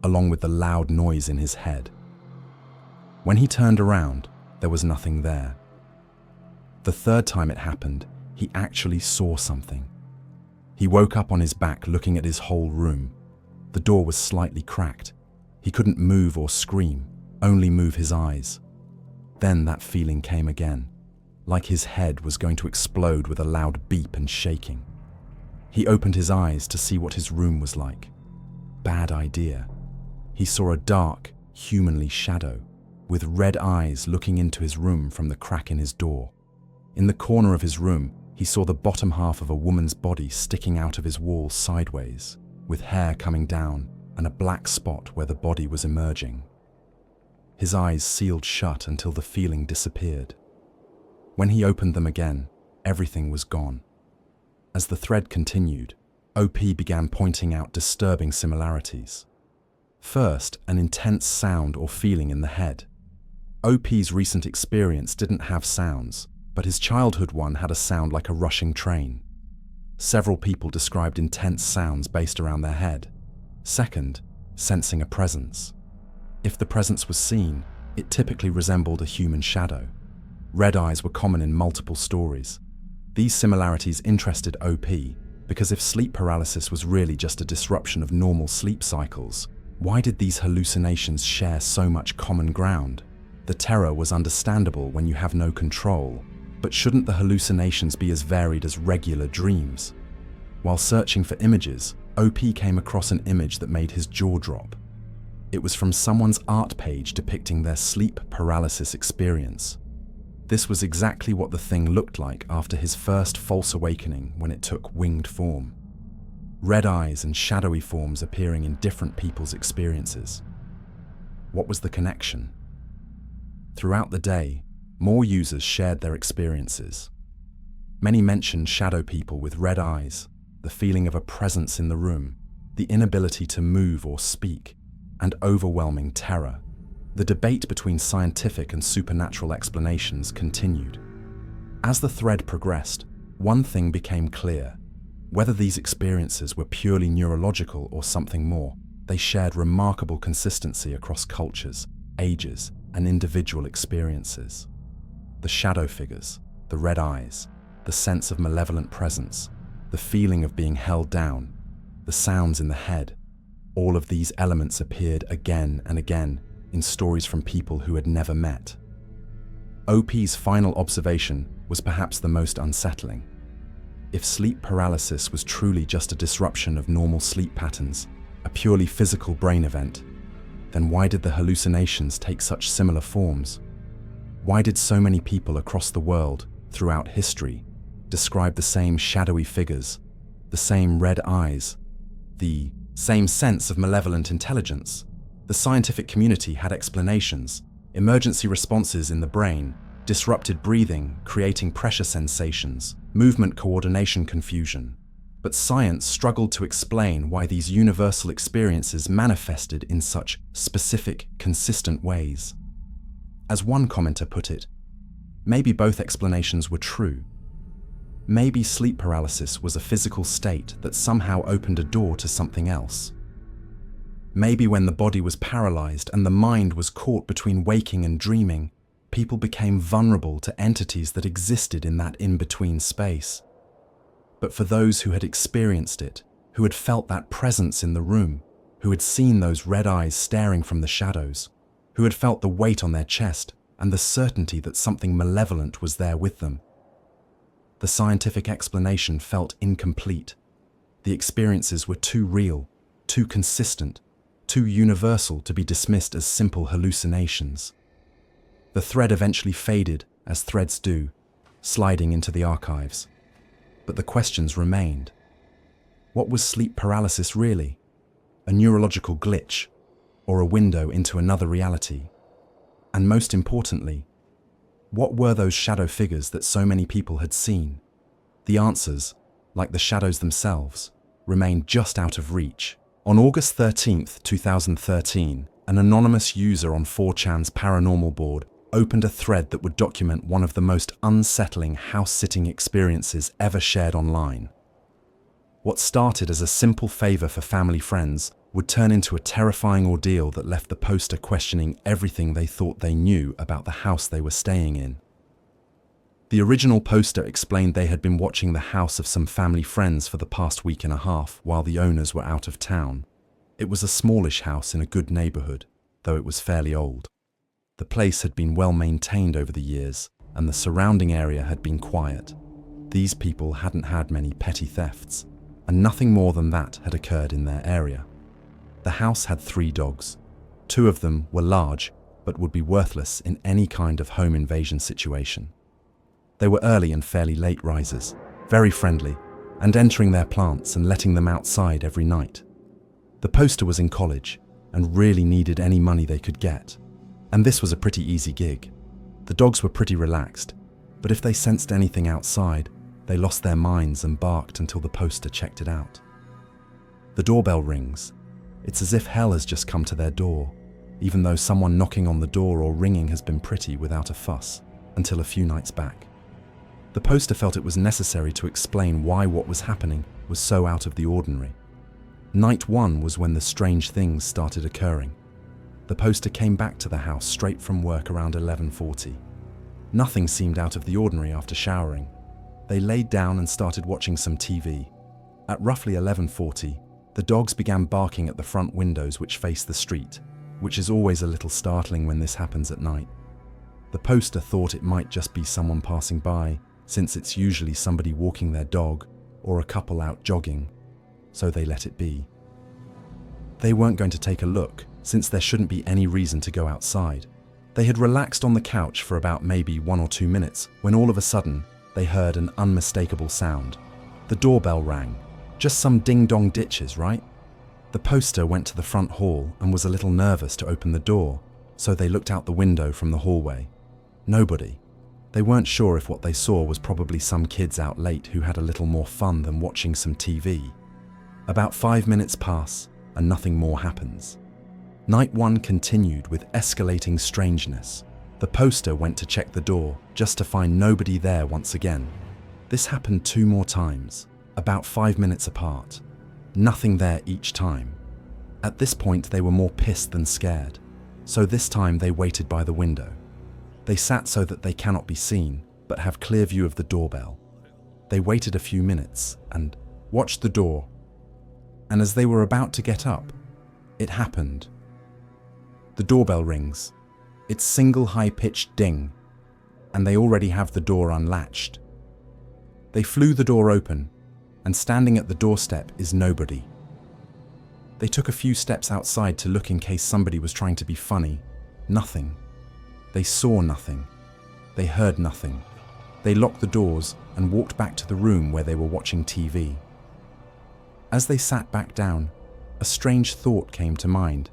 along with the loud noise in his head. When he turned around, there was nothing there. The third time it happened, he actually saw something. He woke up on his back looking at his whole room. The door was slightly cracked. He couldn't move or scream, only move his eyes. Then that feeling came again, like his head was going to explode with a loud beep and shaking. He opened his eyes to see what his room was like. Bad idea. He saw a dark, humanly shadow, with red eyes looking into his room from the crack in his door. In the corner of his room, he saw the bottom half of a woman's body sticking out of his wall sideways, with hair coming down and a black spot where the body was emerging. His eyes sealed shut until the feeling disappeared. When he opened them again, everything was gone. As the thread continued, OP began pointing out disturbing similarities. First, an intense sound or feeling in the head. OP's recent experience didn't have sounds, but his childhood one had a sound like a rushing train. Several people described intense sounds based around their head. Second, sensing a presence. If the presence was seen, it typically resembled a human shadow. Red eyes were common in multiple stories. These similarities interested OP because if sleep paralysis was really just a disruption of normal sleep cycles, why did these hallucinations share so much common ground? The terror was understandable when you have no control, but shouldn't the hallucinations be as varied as regular dreams? While searching for images, OP came across an image that made his jaw drop. It was from someone's art page depicting their sleep paralysis experience. This was exactly what the thing looked like after his first false awakening when it took winged form. Red eyes and shadowy forms appearing in different people's experiences. What was the connection? Throughout the day, more users shared their experiences. Many mentioned shadow people with red eyes, the feeling of a presence in the room, the inability to move or speak, and overwhelming terror. The debate between scientific and supernatural explanations continued. As the thread progressed, one thing became clear. Whether these experiences were purely neurological or something more, they shared remarkable consistency across cultures, ages, and individual experiences. The shadow figures, the red eyes, the sense of malevolent presence, the feeling of being held down, the sounds in the head, all of these elements appeared again and again in stories from people who had never met. OP's final observation was perhaps the most unsettling. If sleep paralysis was truly just a disruption of normal sleep patterns, a purely physical brain event, then why did the hallucinations take such similar forms? Why did so many people across the world, throughout history, describe the same shadowy figures, the same red eyes, the same sense of malevolent intelligence? The scientific community had explanations, emergency responses in the brain, disrupted breathing, creating pressure sensations, movement coordination confusion. But science struggled to explain why these universal experiences manifested in such specific, consistent ways. As one commenter put it, maybe both explanations were true. Maybe sleep paralysis was a physical state that somehow opened a door to something else. Maybe when the body was paralyzed and the mind was caught between waking and dreaming, people became vulnerable to entities that existed in that in-between space. But for those who had experienced it, who had felt that presence in the room, who had seen those red eyes staring from the shadows, who had felt the weight on their chest and the certainty that something malevolent was there with them, the scientific explanation felt incomplete. The experiences were too real, too consistent, too universal to be dismissed as simple hallucinations. The thread eventually faded, as threads do, sliding into the archives. But the questions remained. What was sleep paralysis really? A neurological glitch, or a window into another reality? And most importantly, what were those shadow figures that so many people had seen? The answers, like the shadows themselves, remained just out of reach. On August 13, 2013, an anonymous user on 4chan's paranormal board opened a thread that would document one of the most unsettling house-sitting experiences ever shared online. What started as a simple favor for family friends would turn into a terrifying ordeal that left the poster questioning everything they thought they knew about the house they were staying in. The original poster explained they had been watching the house of some family friends for the past week and a half while the owners were out of town. It was a smallish house in a good neighborhood, though it was fairly old. The place had been well maintained over the years, and the surrounding area had been quiet. These people hadn't had many petty thefts, and nothing more than that had occurred in their area. The house had 3 dogs. 2 of them were large, but would be worthless in any kind of home invasion situation. They were early and fairly late risers, very friendly, and entering their plants and letting them outside every night. The poster was in college and really needed any money they could get, and this was a pretty easy gig. The dogs were pretty relaxed, but if they sensed anything outside, they lost their minds and barked until the poster checked it out. The doorbell rings. It's as if hell has just come to their door, even though someone knocking on the door or ringing has been pretty without a fuss, until a few nights back. The poster felt it was necessary to explain why what was happening was so out of the ordinary. Night 1 was when the strange things started occurring. The poster came back to the house straight from work around 11:40. Nothing seemed out of the ordinary after showering. They laid down and started watching some TV. At roughly 11:40, the dogs began barking at the front windows which face the street, which is always a little startling when this happens at night. The poster thought it might just be someone passing by, since it's usually somebody walking their dog or a couple out jogging, so they let it be. They weren't going to take a look, since there shouldn't be any reason to go outside. They had relaxed on the couch for about maybe 1 or 2 minutes when all of a sudden they heard an unmistakable sound. The doorbell rang. Just some ding-dong ditches, right? The poster went to the front hall and was a little nervous to open the door, so they looked out the window from the hallway. Nobody. They weren't sure if what they saw was probably some kids out late who had a little more fun than watching some TV. About 5 minutes pass and nothing more happens. Night 1 continued with escalating strangeness. The poster went to check the door just to find nobody there once again. This happened 2 more times, about 5 minutes apart. Nothing there each time. At this point they were more pissed than scared, so this time they waited by the window. They sat so that they cannot be seen, but have clear view of the doorbell. They waited a few minutes and watched the door, and as they were about to get up, it happened. The doorbell rings. It's single high-pitched ding, and they already have the door unlatched. They flew the door open, and standing at the doorstep is nobody. They took a few steps outside to look in case somebody was trying to be funny. Nothing. They saw nothing. They heard nothing. They locked the doors and walked back to the room where they were watching TV. As they sat back down, a strange thought came to mind.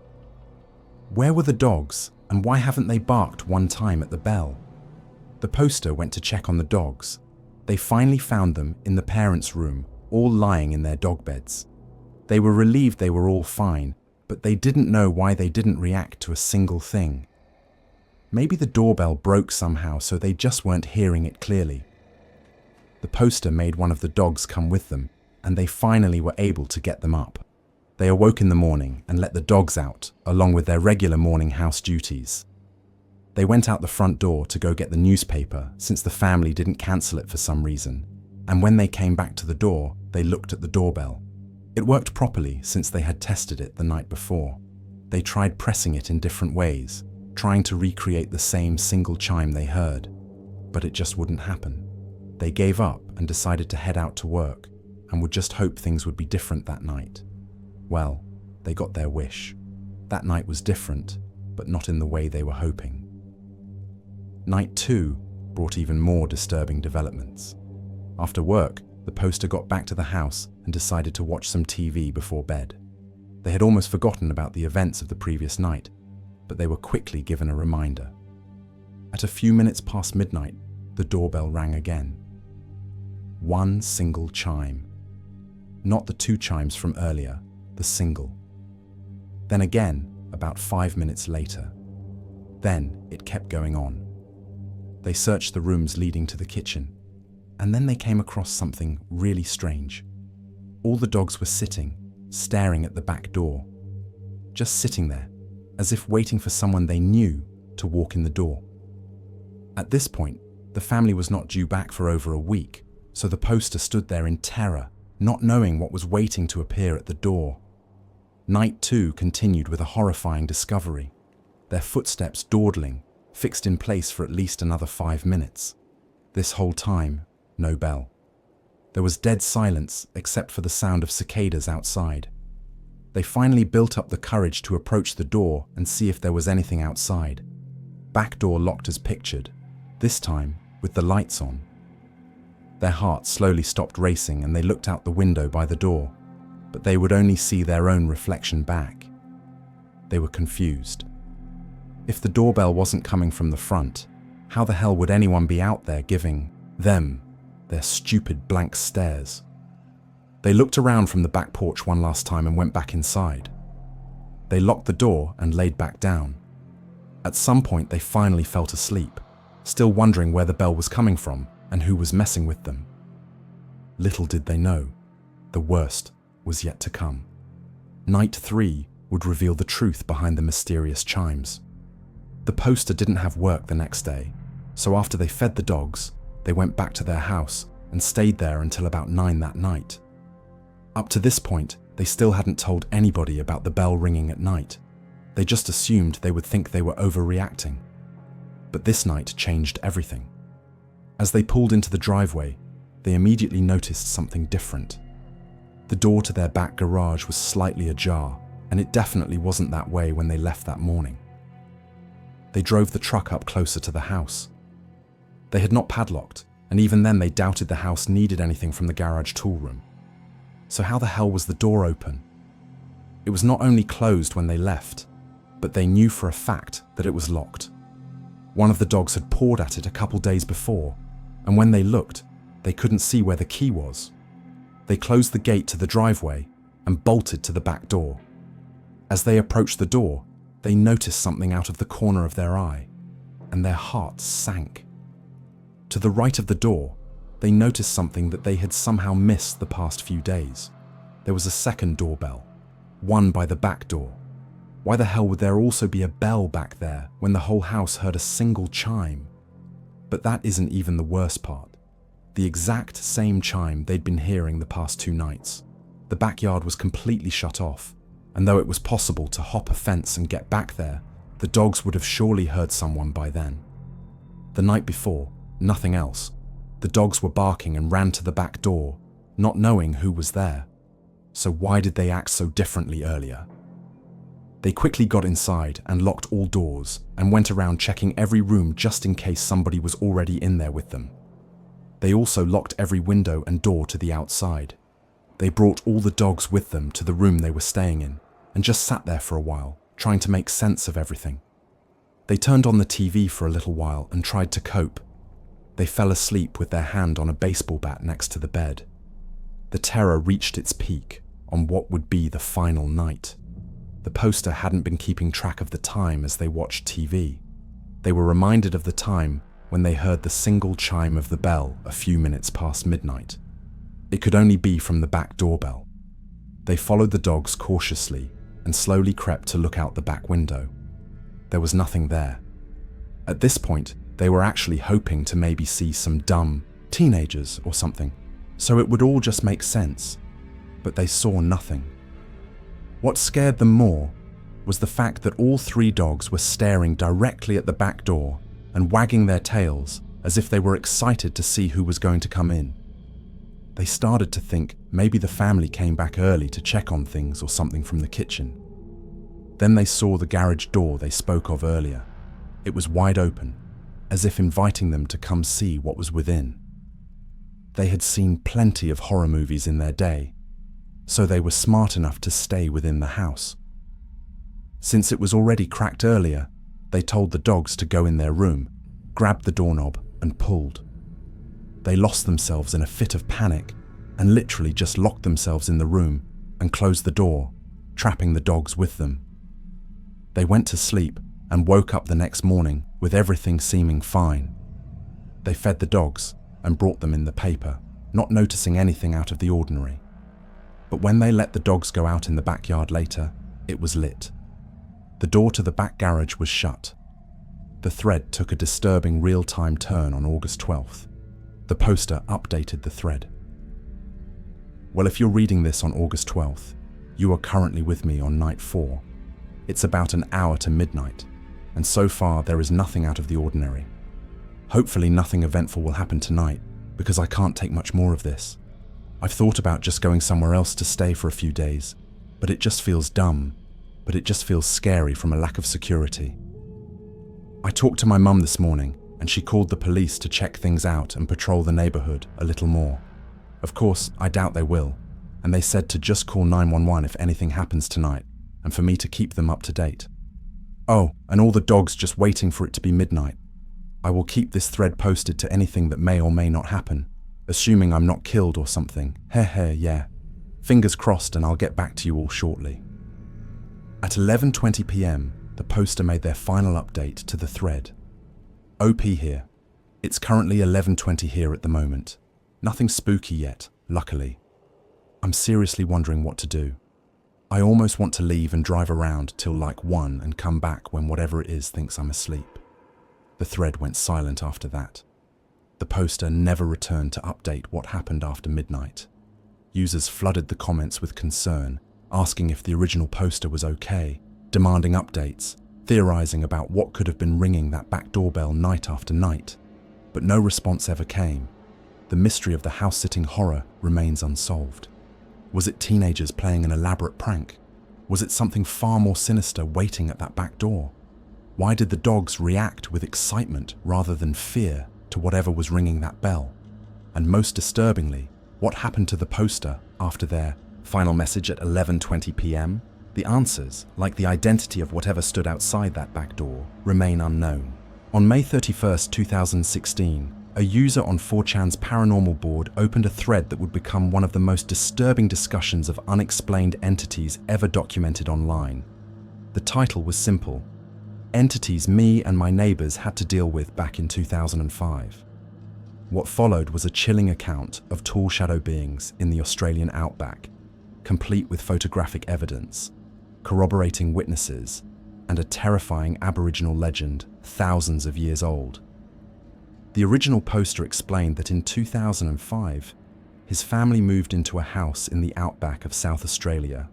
Where were the dogs, and why haven't they barked one time at the bell? The poster went to check on the dogs. They finally found them in the parents' room, all lying in their dog beds. They were relieved they were all fine, but they didn't know why they didn't react to a single thing. Maybe the doorbell broke somehow, so they just weren't hearing it clearly. The poster made one of the dogs come with them, and they finally were able to get them up. They awoke in the morning and let the dogs out, along with their regular morning house duties. They went out the front door to go get the newspaper, since the family didn't cancel it for some reason, and when they came back to the door, they looked at the doorbell. It worked properly since they had tested it the night before. They tried pressing it in different ways, trying to recreate the same single chime they heard, but it just wouldn't happen. They gave up and decided to head out to work, and would just hope things would be different that night. Well, they got their wish. That night was different, but not in the way they were hoping. Night 2 brought even more disturbing developments. After work, the poster got back to the house and decided to watch some TV before bed. They had almost forgotten about the events of the previous night, but they were quickly given a reminder. At a few minutes past midnight, the doorbell rang again. One single chime. Not the 2 chimes from earlier, the single. Then again, about 5 minutes later. Then it kept going on. They searched the rooms leading to the kitchen, and then they came across something really strange. All the dogs were sitting, staring at the back door, just sitting there, as if waiting for someone they knew to walk in the door. At this point, the family was not due back for over a week, so the poster stood there in terror, not knowing what was waiting to appear at the door. Night 2 continued with a horrifying discovery. Their footsteps dawdling, fixed in place for at least another 5 minutes. This whole time, no bell. There was dead silence except for the sound of cicadas outside. They finally built up the courage to approach the door and see if there was anything outside. Back door locked as pictured, this time with the lights on. Their hearts slowly stopped racing and they looked out the window by the door, but they would only see their own reflection back. They were confused. If the doorbell wasn't coming from the front, how the hell would anyone be out there giving them their stupid blank stares? They looked around from the back porch one last time and went back inside. They locked the door and laid back down. At some point they finally fell asleep, still wondering where the bell was coming from and who was messing with them. Little did they know, the worst was yet to come. Night 3 would reveal the truth behind the mysterious chimes. The poster didn't have work the next day, so after they fed the dogs, they went back to their house and stayed there until about 9 that night. Up to this point, they still hadn't told anybody about the bell ringing at night. They just assumed they would think they were overreacting. But this night changed everything. As they pulled into the driveway, they immediately noticed something different. The door to their back garage was slightly ajar, and it definitely wasn't that way when they left that morning. They drove the truck up closer to the house. They had not padlocked, and even then they doubted the house needed anything from the garage tool room. So how the hell was the door open? It was not only closed when they left, but they knew for a fact that it was locked. One of the dogs had pawed at it a couple days before, and when they looked, they couldn't see where the key was. They closed the gate to the driveway and bolted to the back door. As they approached the door, they noticed something out of the corner of their eye, and their hearts sank. To the right of the door, they noticed something that they had somehow missed the past few days. There was a second doorbell, one by the back door. Why the hell would there also be a bell back there when the whole house heard a single chime? But that isn't even the worst part. The exact same chime they'd been hearing the past 2 nights. The backyard was completely shut off, and though it was possible to hop a fence and get back there, the dogs would have surely heard someone by then. The night before, nothing else. The dogs were barking and ran to the back door, not knowing who was there. So why did they act so differently earlier? They quickly got inside and locked all doors and went around checking every room just in case somebody was already in there with them. They also locked every window and door to the outside. They brought all the dogs with them to the room they were staying in and just sat there for a while, trying to make sense of everything. They turned on the TV for a little while and tried to cope. They fell asleep with their hand on a baseball bat next to the bed. The terror reached its peak on what would be the final night. The poster hadn't been keeping track of the time as they watched TV. They were reminded of the time when they heard the single chime of the bell a few minutes past midnight. It could only be from the back doorbell. They followed the dogs cautiously and slowly crept to look out the back window. There was nothing there. At this point, they were actually hoping to maybe see some dumb teenagers or something, so it would all just make sense. But they saw nothing. What scared them more was the fact that all 3 dogs were staring directly at the back door and wagging their tails as if they were excited to see who was going to come in. They started to think maybe the family came back early to check on things or something from the kitchen. Then they saw the garage door they spoke of earlier. It was wide open, as if inviting them to come see what was within. They had seen plenty of horror movies in their day, so they were smart enough to stay within the house. Since it was already cracked earlier, they told the dogs to go in their room, grabbed the doorknob and pulled. They lost themselves in a fit of panic and literally just locked themselves in the room and closed the door, trapping the dogs with them. They went to sleep and woke up the next morning with everything seeming fine. They fed the dogs and brought them in the paper, not noticing anything out of the ordinary. But when they let the dogs go out in the backyard later, it was lit. The door to the back garage was shut. The thread took a disturbing real-time turn on August 12th. The poster updated the thread. Well, if you're reading this on August 12th, you are currently with me on night 4. It's about an hour to midnight, and so far there is nothing out of the ordinary. Hopefully nothing eventful will happen tonight, because I can't take much more of this. I've thought about just going somewhere else to stay for a few days, but it just feels dumb, but it just feels scary from a lack of security. I talked to my mum this morning, and she called the police to check things out and patrol the neighborhood a little more. Of course, I doubt they will, and they said to just call 911 if anything happens tonight, and for me to keep them up to date. Oh, and all the dogs just waiting for it to be midnight. I will keep this thread posted to anything that may or may not happen, assuming I'm not killed or something. Yeah. Fingers crossed, and I'll get back to you all shortly. At 11:20 p.m, the poster made their final update to the thread. OP here. It's currently 11:20 here at the moment. Nothing spooky yet, luckily. I'm seriously wondering what to do. I almost want to leave and drive around till like 1 and come back when whatever it is thinks I'm asleep. The thread went silent after that. The poster never returned to update what happened after midnight. Users flooded the comments with concern, asking if the original poster was okay, demanding updates, theorizing about what could have been ringing that back doorbell night after night. But no response ever came. The mystery of the house-sitting horror remains unsolved. Was it teenagers playing an elaborate prank? Was it something far more sinister waiting at that back door? Why did the dogs react with excitement rather than fear to whatever was ringing that bell? And most disturbingly, what happened to the poster after their final message at 11:20 p.m? The answers, like the identity of whatever stood outside that back door, remain unknown. On May 31st, 2016, a user on 4chan's paranormal board opened a thread that would become one of the most disturbing discussions of unexplained entities ever documented online. The title was simple: Entities me and my neighbors had to deal with back in 2005. What followed was a chilling account of tall shadow beings in the Australian outback, complete with photographic evidence, corroborating witnesses, and a terrifying Aboriginal legend thousands of years old. The original poster explained that in 2005, his family moved into a house in the outback of South Australia.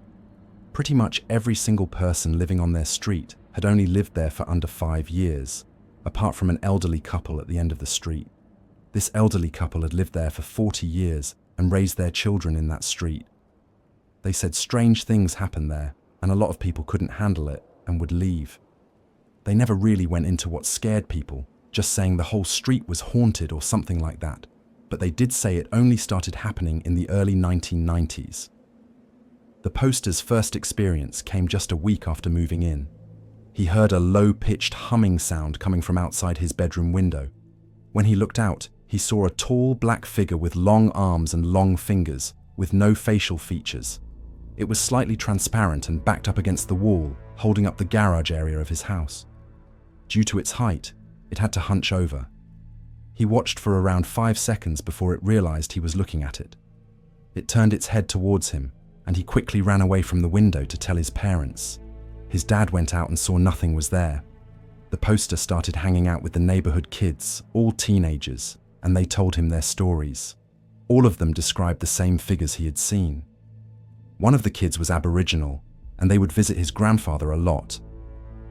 Pretty much every single person living on their street had only lived there for under 5 years, apart from an elderly couple at the end of the street. This elderly couple had lived there for 40 years and raised their children in that street. They said strange things happened there, and a lot of people couldn't handle it and would leave. They never really went into what scared people, just saying the whole street was haunted or something like that, but they did say it only started happening in the early 1990s. The poster's first experience came just a week after moving in. He heard a low-pitched humming sound coming from outside his bedroom window. When he looked out, he saw a tall black figure with long arms and long fingers, with no facial features. It was slightly transparent and backed up against the wall, holding up the garage area of his house. Due to its height, it had to hunch over. He watched for around 5 seconds before it realized he was looking at it. It turned its head towards him, and he quickly ran away from the window to tell his parents. His dad went out and saw nothing was there. The poster started hanging out with the neighborhood kids, all teenagers, and they told him their stories. All of them described the same figures he had seen. One of the kids was Aboriginal, and they would visit his grandfather a lot.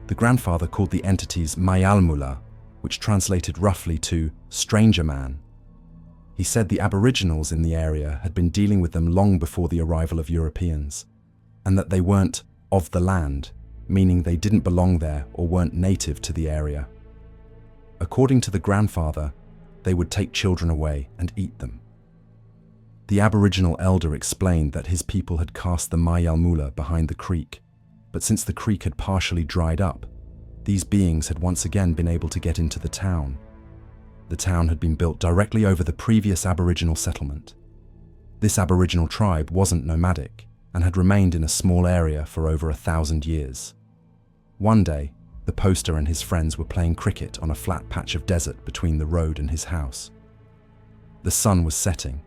The grandfather called the entities Mayalmula, which translated roughly to stranger man. He said the Aboriginals in the area had been dealing with them long before the arrival of Europeans, and that they weren't of the land, meaning they didn't belong there or weren't native to the area. According to the grandfather, they would take children away and eat them. The Aboriginal elder explained that his people had cast the Mayalmula behind the creek, but since the creek had partially dried up, these beings had once again been able to get into the town. The town had been built directly over the previous Aboriginal settlement. This Aboriginal tribe wasn't nomadic and had remained in a small area for over 1,000 years. One day, the poster and his friends were playing cricket on a flat patch of desert between the road and his house. The sun was setting,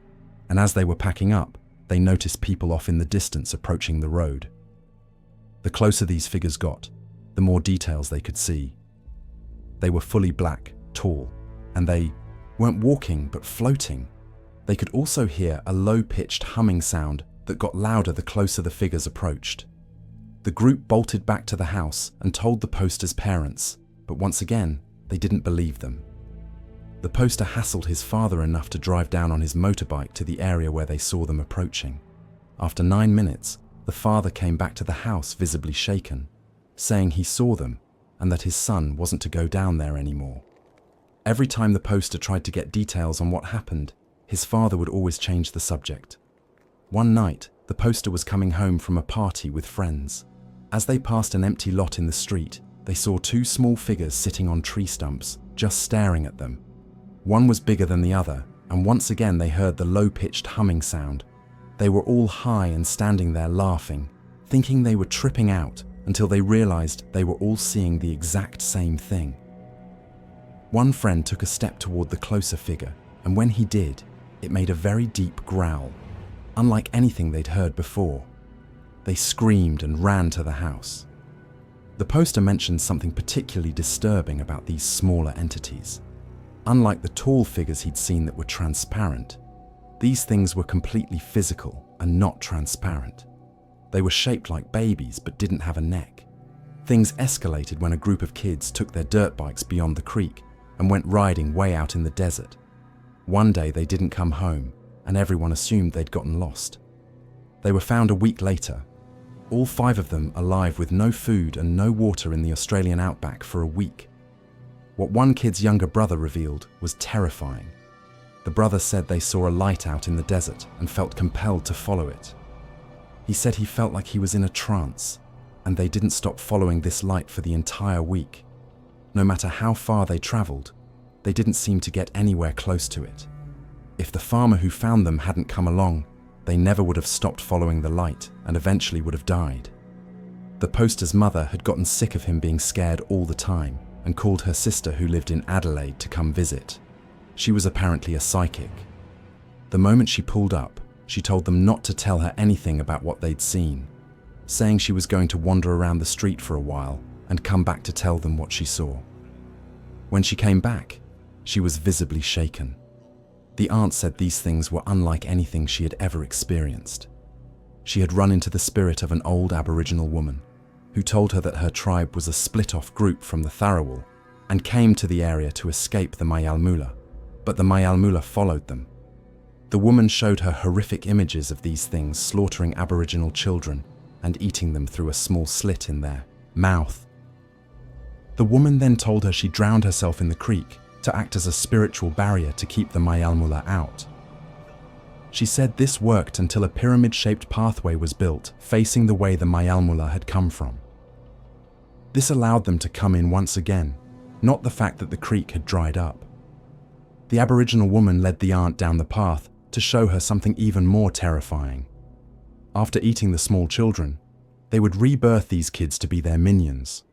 and as they were packing up, they noticed people off in the distance approaching the road. The closer these figures got, the more details they could see. They were fully black, tall, and they weren't walking but floating. They could also hear a low-pitched humming sound that got louder the closer the figures approached. The group bolted back to the house and told the poster's parents, but once again, they didn't believe them. The poster hassled his father enough to drive down on his motorbike to the area where they saw them approaching. After 9 minutes, the father came back to the house visibly shaken, saying he saw them and that his son wasn't to go down there anymore. Every time the poster tried to get details on what happened, his father would always change the subject. One night, the poster was coming home from a party with friends. As they passed an empty lot in the street, they saw 2 small figures sitting on tree stumps, just staring at them. One was bigger than the other, and once again they heard the low-pitched humming sound. They were all high and standing there laughing, thinking they were tripping out until they realized they were all seeing the exact same thing. One friend took a step toward the closer figure, and when he did, it made a very deep growl, unlike anything they'd heard before. They screamed and ran to the house. The poster mentioned something particularly disturbing about these smaller entities. Unlike the tall figures he'd seen that were transparent, these things were completely physical and not transparent. They were shaped like babies but didn't have a neck. Things escalated when a group of kids took their dirt bikes beyond the creek and went riding way out in the desert. One day they didn't come home, and everyone assumed they'd gotten lost. They were found a week later, all 5 of them alive with no food and no water in the Australian outback for a week. What one kid's younger brother revealed was terrifying. The brother said they saw a light out in the desert and felt compelled to follow it. He said he felt like he was in a trance, and they didn't stop following this light for the entire week. No matter how far they traveled, they didn't seem to get anywhere close to it. If the farmer who found them hadn't come along, they never would have stopped following the light and eventually would have died. The poster's mother had gotten sick of him being scared all the time and called her sister who lived in Adelaide to come visit. She was apparently a psychic. The moment she pulled up, she told them not to tell her anything about what they'd seen, saying she was going to wander around the street for a while and come back to tell them what she saw. When she came back, she was visibly shaken. The aunt said these things were unlike anything she had ever experienced. She had run into the spirit of an old Aboriginal woman who told her that her tribe was a split-off group from the Tharawal and came to the area to escape the Mayalmula, but the Mayalmula followed them. The woman showed her horrific images of these things slaughtering Aboriginal children and eating them through a small slit in their mouth. The woman then told her she drowned herself in the creek to act as a spiritual barrier to keep the Mayalmula out. She said this worked until a pyramid-shaped pathway was built facing the way the Mayalmula had come from. This allowed them to come in once again, not the fact that the creek had dried up. The Aboriginal woman led the aunt down the path to show her something even more terrifying. After eating the small children, they would rebirth these kids to be their minions.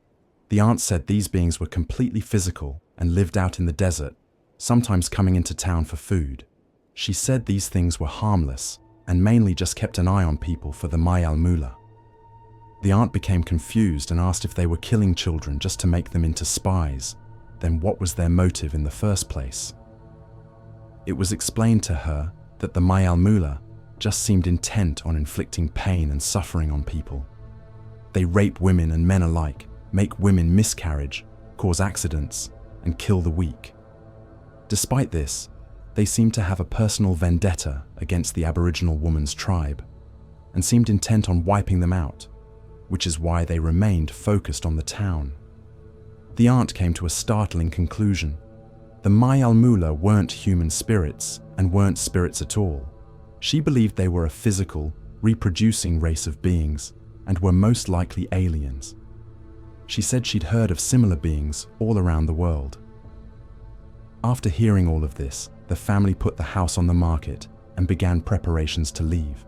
The aunt said these beings were completely physical and lived out in the desert, sometimes coming into town for food. She said these things were harmless and mainly just kept an eye on people for the Mayalmula. The aunt became confused and asked if they were killing children just to make them into spies. Then what was their motive in the first place? It was explained to her that the Mayalmula just seemed intent on inflicting pain and suffering on people. They rape women and men alike, make women miscarriage, cause accidents, and kill the weak. Despite this, they seemed to have a personal vendetta against the Aboriginal woman's tribe and seemed intent on wiping them out, which is why they remained focused on the town. The aunt came to a startling conclusion. The Mayalmula weren't human spirits and weren't spirits at all. She believed they were a physical, reproducing race of beings and were most likely aliens. She said she'd heard of similar beings all around the world. After hearing all of this, the family put the house on the market and began preparations to leave.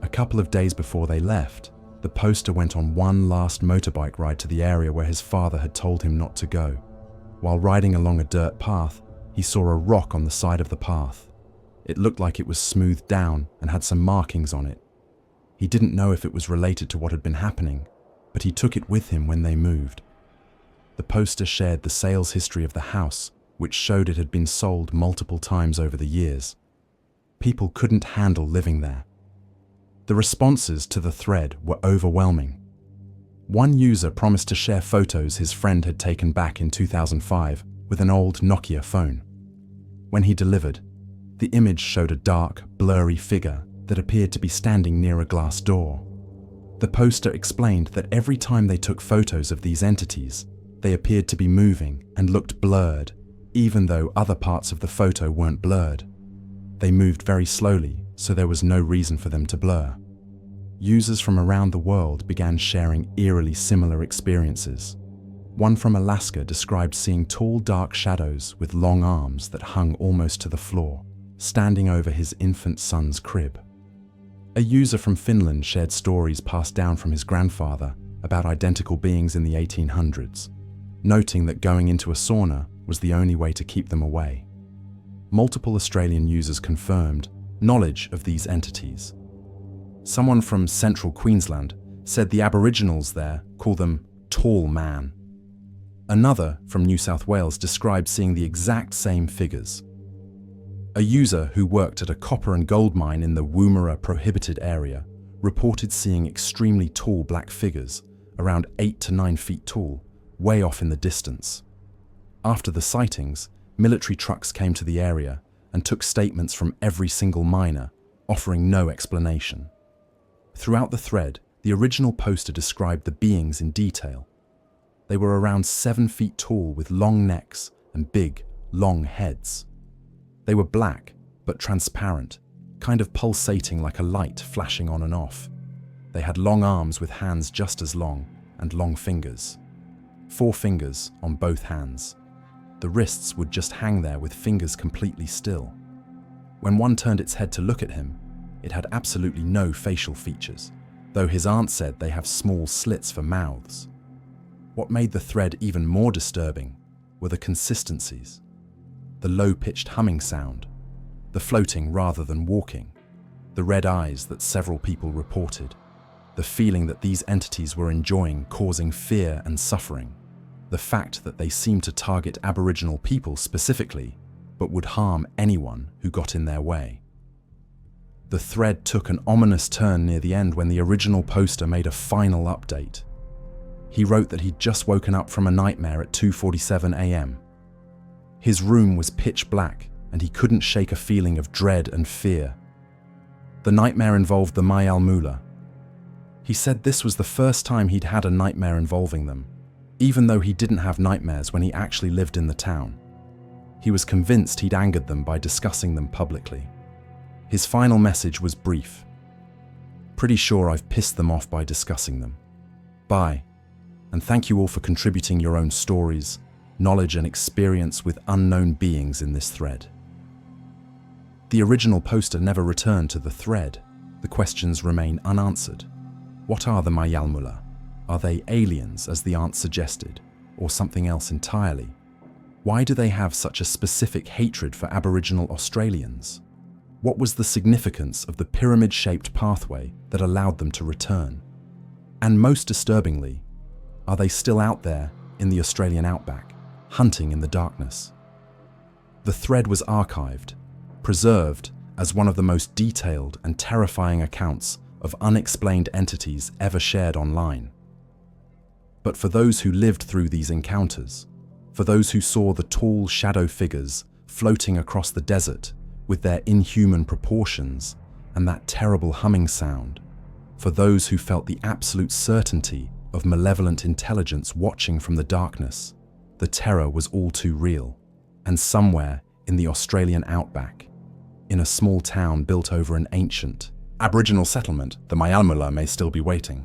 A couple of days before they left, the poster went on one last motorbike ride to the area where his father had told him not to go. While riding along a dirt path, he saw a rock on the side of the path. It looked like it was smoothed down and had some markings on it. He didn't know if it was related to what had been happening, but he took it with him when they moved. The poster shared the sales history of the house, which showed it had been sold multiple times over the years. People couldn't handle living there. The responses to the thread were overwhelming. One user promised to share photos his friend had taken back in 2005 with an old Nokia phone. When he delivered, the image showed a dark, blurry figure that appeared to be standing near a glass door. The poster explained that every time they took photos of these entities, they appeared to be moving and looked blurred, even though other parts of the photo weren't blurred. They moved very slowly, so there was no reason for them to blur. Users from around the world began sharing eerily similar experiences. One from Alaska described seeing tall, dark shadows with long arms that hung almost to the floor, standing over his infant son's crib. A user from Finland shared stories passed down from his grandfather about identical beings in the 1800s, noting that going into a sauna was the only way to keep them away. Multiple Australian users confirmed knowledge of these entities. Someone from central Queensland said the Aboriginals there call them tall man. Another from New South Wales described seeing the exact same figures. A user who worked at a copper and gold mine in the Woomera prohibited area reported seeing extremely tall black figures, around 8 to 9 feet tall, way off in the distance. After the sightings, military trucks came to the area and took statements from every single miner, offering no explanation. Throughout the thread, the original poster described the beings in detail. They were around 7 feet tall with long necks and big, long heads. They were black, but transparent, kind of pulsating like a light flashing on and off. They had long arms with hands just as long and long fingers. 4 fingers on both hands. The wrists would just hang there with fingers completely still. When one turned its head to look at him, it had absolutely no facial features, though his aunt said they have small slits for mouths. What made the thread even more disturbing were the consistencies. The low-pitched humming sound, the floating rather than walking, the red eyes that several people reported, the feeling that these entities were enjoying causing fear and suffering, the fact that they seemed to target Aboriginal people specifically, but would harm anyone who got in their way. The thread took an ominous turn near the end when the original poster made a final update. He wrote that he'd just woken up from a nightmare at 2:47 a.m. His room was pitch black and he couldn't shake a feeling of dread and fear. The nightmare involved the Mayalmula. He said this was the first time he'd had a nightmare involving them, even though he didn't have nightmares when he actually lived in the town. He was convinced he'd angered them by discussing them publicly. His final message was brief. Pretty sure I've pissed them off by discussing them. Bye, and thank you all for contributing your own stories, knowledge and experience with unknown beings in this thread. The original poster never returned to the thread. The questions remain unanswered. What are the Mayalmula? Are they aliens, as the aunt suggested, or something else entirely? Why do they have such a specific hatred for Aboriginal Australians? What was the significance of the pyramid-shaped pathway that allowed them to return? And most disturbingly, are they still out there in the Australian outback, hunting in the darkness? The thread was archived, preserved as one of the most detailed and terrifying accounts of unexplained entities ever shared online. But for those who lived through these encounters, for those who saw the tall shadow figures floating across the desert with their inhuman proportions and that terrible humming sound, for those who felt the absolute certainty of malevolent intelligence watching from the darkness, the terror was all too real. And somewhere in the Australian outback, in a small town built over an ancient Aboriginal settlement, the Mayalmula may still be waiting.